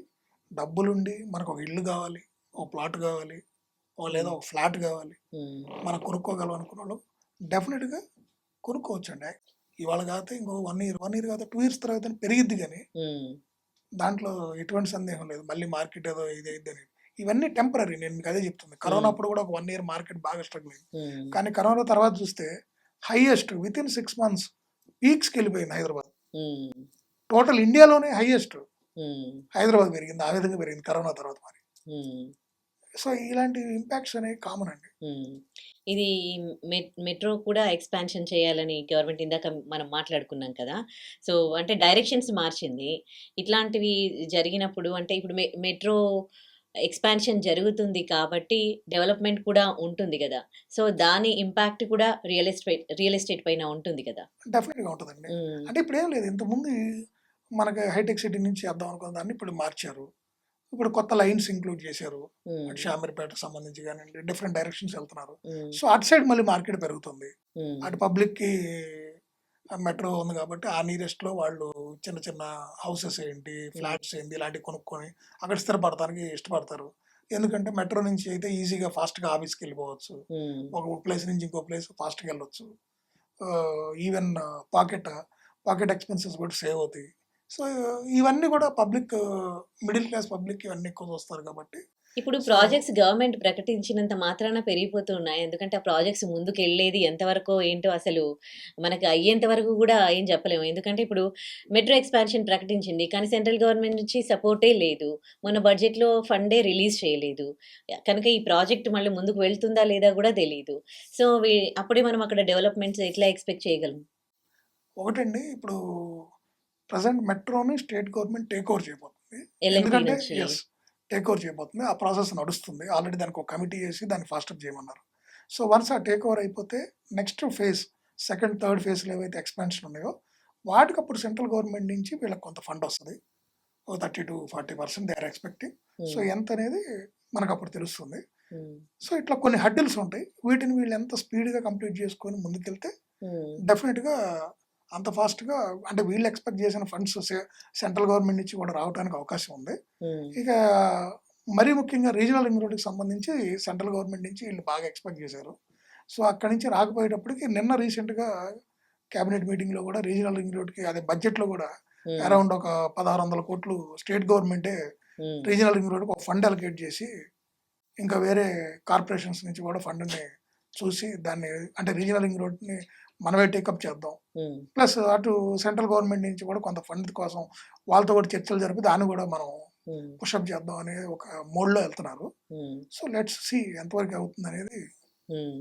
డబ్బులుండి మనకు ఒక ఇల్లు కావాలి, ఒక ప్లాట్ కావాలి, లేదా ఒక ఫ్లాట్ కావాలి, మనం కొనుక్కోగలం అనుకున్న వాళ్ళు డెఫినెట్గా కొనుక్కోవచ్చండి. ఇవాళ కాకపోతే ఇంకో 1 year కాకపోతే 2 years తర్వాత పెరిగిద్ది, కానీ దాంట్లో ఎటువంటి సందేహం లేదు. మళ్ళీ మార్కెట్ ఏదో ఇది అయిద్దని, ఇవన్నీ టెంపరీ. నేను మీకు అదే చెప్తుంది. కరోనా అప్పుడు కూడా ఒక 1 year మార్కెట్ బాగా స్ట్రగుల్ అయింది, కానీ కరోనా తర్వాత చూస్తే హైయెస్ట్ విత్ ఇన్ 6 months పీక్స్కి వెళ్ళిపోయింది హైదరాబాద్. టోటల్ ఇండియాలోనే హైయెస్ట్ హైదరాబాద్ పెరిగింది, ఆ విధంగా పెరిగింది కరోనా తర్వాత. మరి సో ఇలాంటి ఇంపాక్ట్స్ అనేవి కామన్ అండి. ఇది మెట్రో కూడా ఎక్స్పాన్షన్ చేయాలని గవర్నమెంట్ ఇందాక మనం మాట్లాడుకున్నాం కదా. సో అంటే డైరెక్షన్స్ మార్చింది. ఇట్లాంటివి జరిగినప్పుడు అంటే ఇప్పుడు మెట్రో ఎక్స్పాన్షన్ జరుగుతుంది కాబట్టి డెవలప్మెంట్ కూడా ఉంటుంది కదా. సో దాని ఇంపాక్ట్ కూడా రియల్ ఎస్టేట్ పైన ఉంటుంది కదా. డెఫినెట్గా ఉంటుందండి. అంటే ఇప్పుడు ఏం లేదు, ఇంతకుముందు మనకి హైటెక్ సిటీ నుంచి చేద్దాం అనుకున్న దాన్ని ఇప్పుడు మార్చారు. ఇప్పుడు కొత్త లైన్స్ ఇంక్లూడ్ చేశారు, షామీర్పేటకు సంబంధించి కానివ్వండి, డిఫరెంట్ డైరెక్షన్స్ వెళ్తున్నారు. సో అటు సైడ్ మళ్ళీ మార్కెట్ పెరుగుతుంది. అటు పబ్లిక్కి మెట్రో ఉంది కాబట్టి ఆ నియరెస్ట్లో వాళ్ళు చిన్న చిన్న హౌసెస్ ఏంటి, ఫ్లాట్స్ ఏంటి ఇలాంటివి కొనుక్కొని అక్కడ స్థిరపడటానికి ఇష్టపడతారు. ఎందుకంటే మెట్రో నుంచి అయితే ఈజీగా ఫాస్ట్గా ఆఫీస్కి వెళ్ళిపోవచ్చు, ఉమ్, ఒక ప్లేస్ నుంచి ఇంకో ప్లేస్ ఫాస్ట్గా వెళ్ళొచ్చు, ఈవెన్ పాకెట్ పాకెట్ ఎక్స్పెన్సెస్ కూడా సేవ్ అవుతాయి. సో ఇవన్నీ కూడా పబ్లిక్, మిడిల్ క్లాస్ పబ్లిక్ ఇవన్నీ ఎక్కువ చూస్తారు కాబట్టి. ఇప్పుడు సో ప్రాజెక్ట్స్ గవర్నమెంట్ ప్రకటించినంత మాత్రాన పెరిగిపోతూ ఉన్నాయి. ఎందుకంటే ఆ ప్రాజెక్ట్స్ ముందుకెళ్ళేది ఎంతవరకో ఏంటో అసలు మనకు అయ్యేంత వరకు కూడా ఏం చెప్పలేము. ఎందుకంటే ఇప్పుడు మెట్రో ఎక్స్పాన్షన్ ప్రకటించింది. కానీ సెంట్రల్ గవర్నమెంట్ నుంచి సపోర్టే లేదు. మొన్న బడ్జెట్‌లో ఫండే రిలీజ్ చేయలేదు. కనుక ఈ ప్రాజెక్ట్ మళ్ళీ ముందుకు వెళ్తుందా లేదా కూడా తెలీదు. సో అప్పుడే మనం అక్కడ డెవలప్‌మెంట్స్ ఎట్లా ఎక్స్‌పెక్ట్ చేయగలం? ఒకటండి, ఇప్పుడు ప్రజెంట్ మెట్రోని స్టేట్ గవర్నమెంట్ టేక్ ఓవర్ చేయబోతుంది. ఎల్ఎన్‌టీ ఎందుకంటే నుంచి. టేక్ ఓవర్ చేయబోతుంది. ఆ ప్రాసెస్ నడుస్తుంది. ఆల్రెడీ దానికి ఒక కమిటీ చేసి దాన్ని ఫాస్టప్ చేయమన్నారు. సో వన్స్ ఆ టేక్ ఓవర్ అయిపోతే నెక్స్ట్ ఫేజ్, సెకండ్, థర్డ్ ఫేజ్లో ఏవైతే ఎక్స్పాన్షన్ ఉన్నాయో వాటికి అప్పుడు సెంట్రల్ గవర్నమెంట్ నుంచి వీళ్ళకి కొంత ఫండ్ వస్తుంది. ఓ 30-40% దే ఆర్ ఎక్స్పెక్టింగ్. సో హ్మ్. ఎంత అనేది మనకు అప్పుడు తెలుస్తుంది. హ్మ్. సో ఇట్లా కొన్ని హడ్డిల్స్ ఉంటాయి. వీటిని వీళ్ళు ఎంత స్పీడ్గా కంప్లీట్ చేసుకొని ముందుకెళ్తే హ్మ్. డెఫినెట్గా అంత ఫాస్ట్గా, అంటే వీళ్ళు ఎక్స్పెక్ట్ చేసిన ఫండ్స్ సెంట్రల్ గవర్నమెంట్ నుంచి కూడా రావడానికి అవకాశం ఉంది. హ్మ్. ఇక మరీ ముఖ్యంగా రీజనల్ రింగ్ రోడ్డుకి సంబంధించి సెంట్రల్ గవర్నమెంట్ నుంచి వీళ్ళు బాగా ఎక్స్పెక్ట్ చేశారు. సో అక్కడి నుంచి రాకపోయేటప్పటికి నిన్న రీసెంట్గా క్యాబినెట్ మీటింగ్లో కూడా రీజనల్ రింగ్ రోడ్కి అదే బడ్జెట్లో కూడా హ్మ్. అరౌండ్ ఒక 1600 కోట్లు స్టేట్ గవర్నమెంటే హ్మ్. రీజనల్ రింగ్ రోడ్కి ఒక ఫండ్ అలొకేట్ చేసి, ఇంకా వేరే కార్పొరేషన్స్ నుంచి కూడా ఫండ్ని చూసి దాన్ని, అంటే రీజనల్ రింగ్ రోడ్ని మనమే టేకప్ చేద్దాం, హ్మ్. ప్లస్ అటు సెంట్రల్ గవర్నమెంట్ నుంచి కూడా కొంత ఫండ్ కోసం వాళ్ళతో కూడా చర్చలు జరిపి దాన్ని కూడా మనం హ్మ్. పుషప్ చేద్దాం అనే ఒక మోడ్లో వెళ్తున్నారు. హ్మ్. సో లెట్స్ సీ ఎంతవరకు అవుతుంది అనేది. హ్మ్.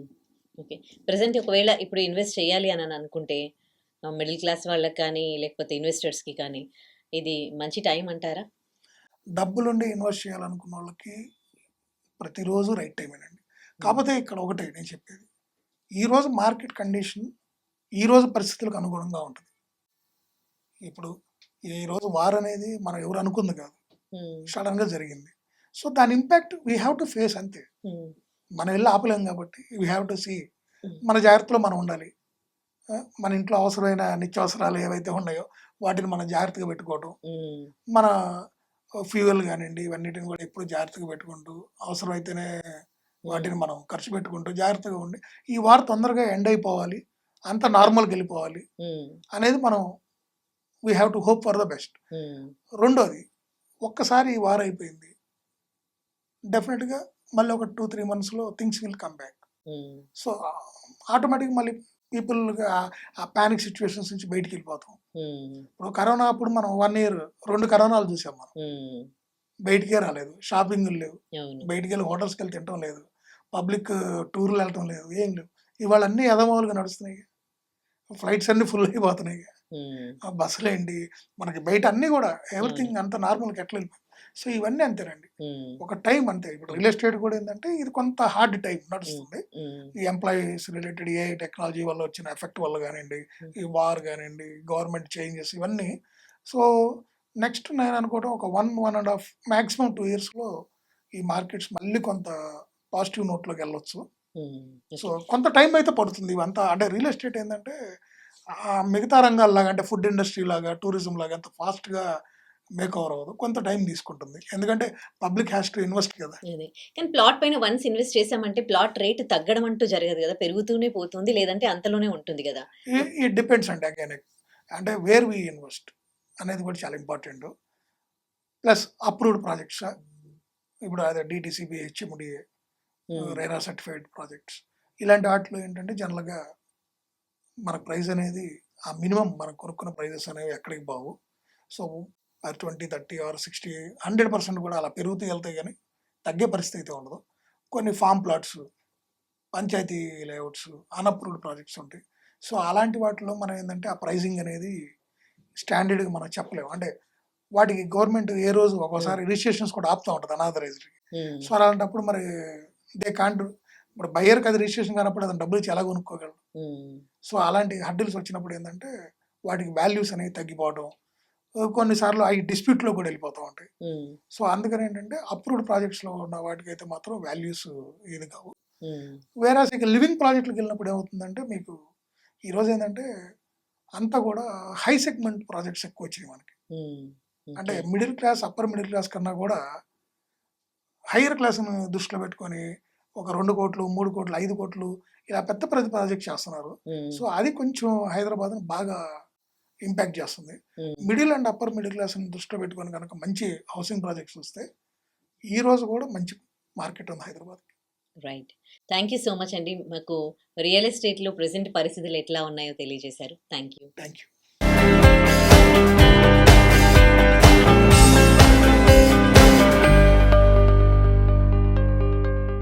ఓకే. ప్రెజెంట్ ఒకవేళ ఇప్పుడు ఇన్వెస్ట్ చేయాలి అని అనుకుంటే మిడిల్ క్లాస్ వాళ్ళకి కానీ, లేకపోతే ఇన్వెస్టర్స్‌కి కానీ ఇది మంచి టైం అంటారా? డబ్బులుండి ఇన్వెస్ట్ చేయాలనుకున్న వాళ్ళకి ప్రతిరోజు రైట్ టైమేనండి. హ్మ్. కాకపోతే ఇక్కడ ఒకటే నేను చెప్పేది, ఈరోజు మార్కెట్ కండిషన్ ఈరోజు పరిస్థితులకు అనుగుణంగా ఉంటుంది. ఇప్పుడు ఈరోజు వార్ అనేది మనం ఎవరు అనుకుంది కాదు, హ్మ్. సడన్గా జరిగింది. సో దాని impact we have to face అంతే. హ్మ్. మనం వెళ్ళి ఆపలేం కాబట్టి వీ హ్యావ్ టు సీ. హ్మ్. మన జాగ్రత్తలో మనం ఉండాలి. మన ఇంట్లో అవసరమైన నిత్యావసరాలు ఏవైతే ఉన్నాయో వాటిని మనం జాగ్రత్తగా పెట్టుకోవడం, హ్మ్. మన ఫ్యూయల్ కానివ్వండి ఇవన్నిటిని కూడా ఎప్పుడు జాగ్రత్తగా పెట్టుకుంటూ, అవసరమైతేనే హ్మ్. వాటిని మనం ఖర్చు పెట్టుకుంటూ జాగ్రత్తగా ఉండి, ఈ వార్ తొందరగా ఎండ్ అయిపోవాలి, అంత నార్మల్‌గా వెళ్ళిపోవాలి హ్మ్. అనేది మనం we have to hope for the best. హ్మ్. రెండోది, ఒక్కసారి ఈ వార్ అయిపోయింది, డెఫినెట్‌గా మళ్ళీ ఒక 2-3 మంత్స్‌లో థింగ్స్ విల్ కమ్ బ్యాక్. హ్మ్. సో ఆటోమేటిక్‌గా మళ్ళీ పీపుల్ ఆ పానిక్ సిట్యుయేషన్స్ నుంచి బయటికెళ్ళిపోతాం. హ్మ్. ఇప్పుడు కరోనా అప్పుడు మనం 1 ఇయర్ 2 కరోనాలు చూసాం మనం. హ్మ్. బయటికే రాలేదు. షాపింగులు లేవు. అవును. బయటికెళ్ళి హోటల్స్‌కెళ్ళి తినటం లేదు. పబ్లిక్ టూర్‌లు వెళ్ళటం లేదు. ఏం లేవు. ఇవాళ అన్నీ యథామామూలుగా నడుస్తున్నాయి. ఫ్లైట్స్ అన్నీ ఫుల్ అయిపోతున్నాయి. హ్మ్. ఆ బస్సులేంటి, మనకి బయట అన్నీ కూడా అవును. ఎవ్రీథింగ్ అంత నార్మల్‌గా ఎట్లా వెళ్ళిపోయింది. సో ఇవన్నీ అంతేనండి. హ్మ్. ఒక టైం అంతే. ఇప్పుడు రియల్ ఎస్టేట్ కూడా ఏందంటే ఇది కొంత హార్డ్ టైం హ్మ్. నడుస్తుంది. హ్మ్. ఈ ఎంప్లాయీస్ రిలేటెడ్ ఏఐ టెక్నాలజీ వల్ల వచ్చిన ఎఫెక్ట్ వల్ల గానియండి, హ్మ్. ఈ వార్ గానియండి, గవర్నమెంట్ చేంజెస్ ఇవన్నీ. సో నెక్స్ట్ నేను అనుకోవడం ఒక 1 ½ మాక్సిమం 2 ఇయర్స్‌లో ఈ మార్కెట్స్ మళ్ళీ కొంత పాజిటివ్ నోట్‌లోకి వెళ్ళొచ్చు. హ్మ్. So okay. కొంత టైం అయితే పడుతుంది. ఇవంతా అంటే రియల్ ఎస్టేట్ ఏందంటే మిగతా రంగాల్లాగా, అంటే ఫుడ్ ఇండస్ట్రీ లాగా, టూరిజం లాగా అంత ఫాస్ట్‌గా మేకోవర్ అవ్వదు. కొంత టైం తీసుకుంటుంది. ఎందుకంటే పబ్లిక్ హ్యాస్ టు ఇన్వెస్ట్ కదా! అదే. కానీ ప్లాట్ పైన వన్స్ ఇన్వెస్ట్ చేసామంటే ప్లాట్ రేట్ తగ్గడం అంటూ జరగదు గదా! పెరుగుతూనే పోతుంది. లేదంటే అంతలోనే ఉంటుంది గదా! ఇట్ డిపెండ్స్ అండి అగైన్. అంటే వేర్ వి ఇన్వెస్ట్ అనేది కూడా చాలా ఇంపార్టెంట్. ప్లస్ అప్రూవ్డ్ ప్రాజెక్ట్సా? ఇప్పుడు అదే DTCP, HMDA, hmm. RERA certified projects ఇలాంటి వాటిలో ఏంటంటే జనరల్‌గా మనకు ప్రైస్ అనేది ఆ మినిమమ్ మనం కొనుక్కున్న ప్రైజెస్ అనేవి ఎక్కడికి పోవు. సో 20, 30 ఆర్ 60, 100% కూడా అలా పెరుగుతూ వెళ్తాయి గానీ తగ్గే పరిస్థితి అయితే ఉండదు. కొన్ని farm plots, panchayat layouts, unapproved projects ఉంటాయి. సో అలాంటి వాటిలో మనం ఏందంటే ఆ ప్రైజింగ్ అనేది స్టాండర్డ్‌గా మనం చెప్పలేము. అంటే వాటికి గవర్నమెంట్ ఏ రోజు హ్మ్. ఒక్కోసారి రిజిస్ట్రేషన్స్ కూడా ఆపుతా ఉంటది అనాథరైజ్డ్‌కి. హ్మ్. సో అలాంటప్పుడు మరి దే కాంట్, ఇప్పుడు బయ్యర్‌కి అది రిజిస్ట్రేషన్ కానప్పుడు అతను డబ్బులు ఇచ్చి ఎలా కొనుక్కోగలడు? హ్మ్. సో అలాంటి హర్డిల్స్ వచ్చినప్పుడు ఏందంటే వాటికి వాల్యూస్ అనేవి తగ్గిపోవడం, కొన్నిసార్లు అయి డిస్ప్యూట్‌లో కూడా వెళ్ళిపోతా ఉంటాయి. హ్మ్. సో అందుకని ఏంటంటే అప్రూవ్డ్ ప్రాజెక్ట్స్‌లో ఉన్న వాటికైతే మాత్రం వాల్యూస్ ఇది కావు. హ్మ్. వేరాస్ ఇక లివింగ్ ప్రాజెక్ట్‌లకి వెళ్ళినప్పుడు ఏమవుతుందంటే మీకు ఈరోజు ఏందంటే అంతా కూడా హై సెగ్మెంట్ ప్రాజెక్ట్స్ ఎక్కువ వచ్చినాయి మనకి. హ్మ్. అంటే okay. Middle class, upper middle class కన్నా కూడా హైయర్ క్లాస్‌ని దృష్టిలో పెట్టుకొని ఒక 2,00,00,000, 3,00,00,000, 5,00,00,000 ఇలా పెద్ద ప్రాజెక్ట్ చేస్తున్నారు. హ్మ్. సో, అది కొంచెం హైదరాబాద్‌ని బాగా ఇంపాక్ట్ చేస్తుంది. హ్మ్. మిడిల్ అండ్ అప్పర్ మిడిల్ క్లాస్‌ని దృష్టిలో పెట్టుకొని గనక మంచి హౌసింగ్ ప్రాజెక్ట్స్ వస్తే, ఈ రోజు కూడా మంచి మార్కెట్ ఉంది హైదరాబాద్‌కి. Right. Thank you so much అండి. మాకు రియల్ ఎస్టేట్‌లో ప్రెజెంట్ పరిస్థితులు ఎట్లా ఉన్నాయో తెలియజేశారు. Thank you. Thank you.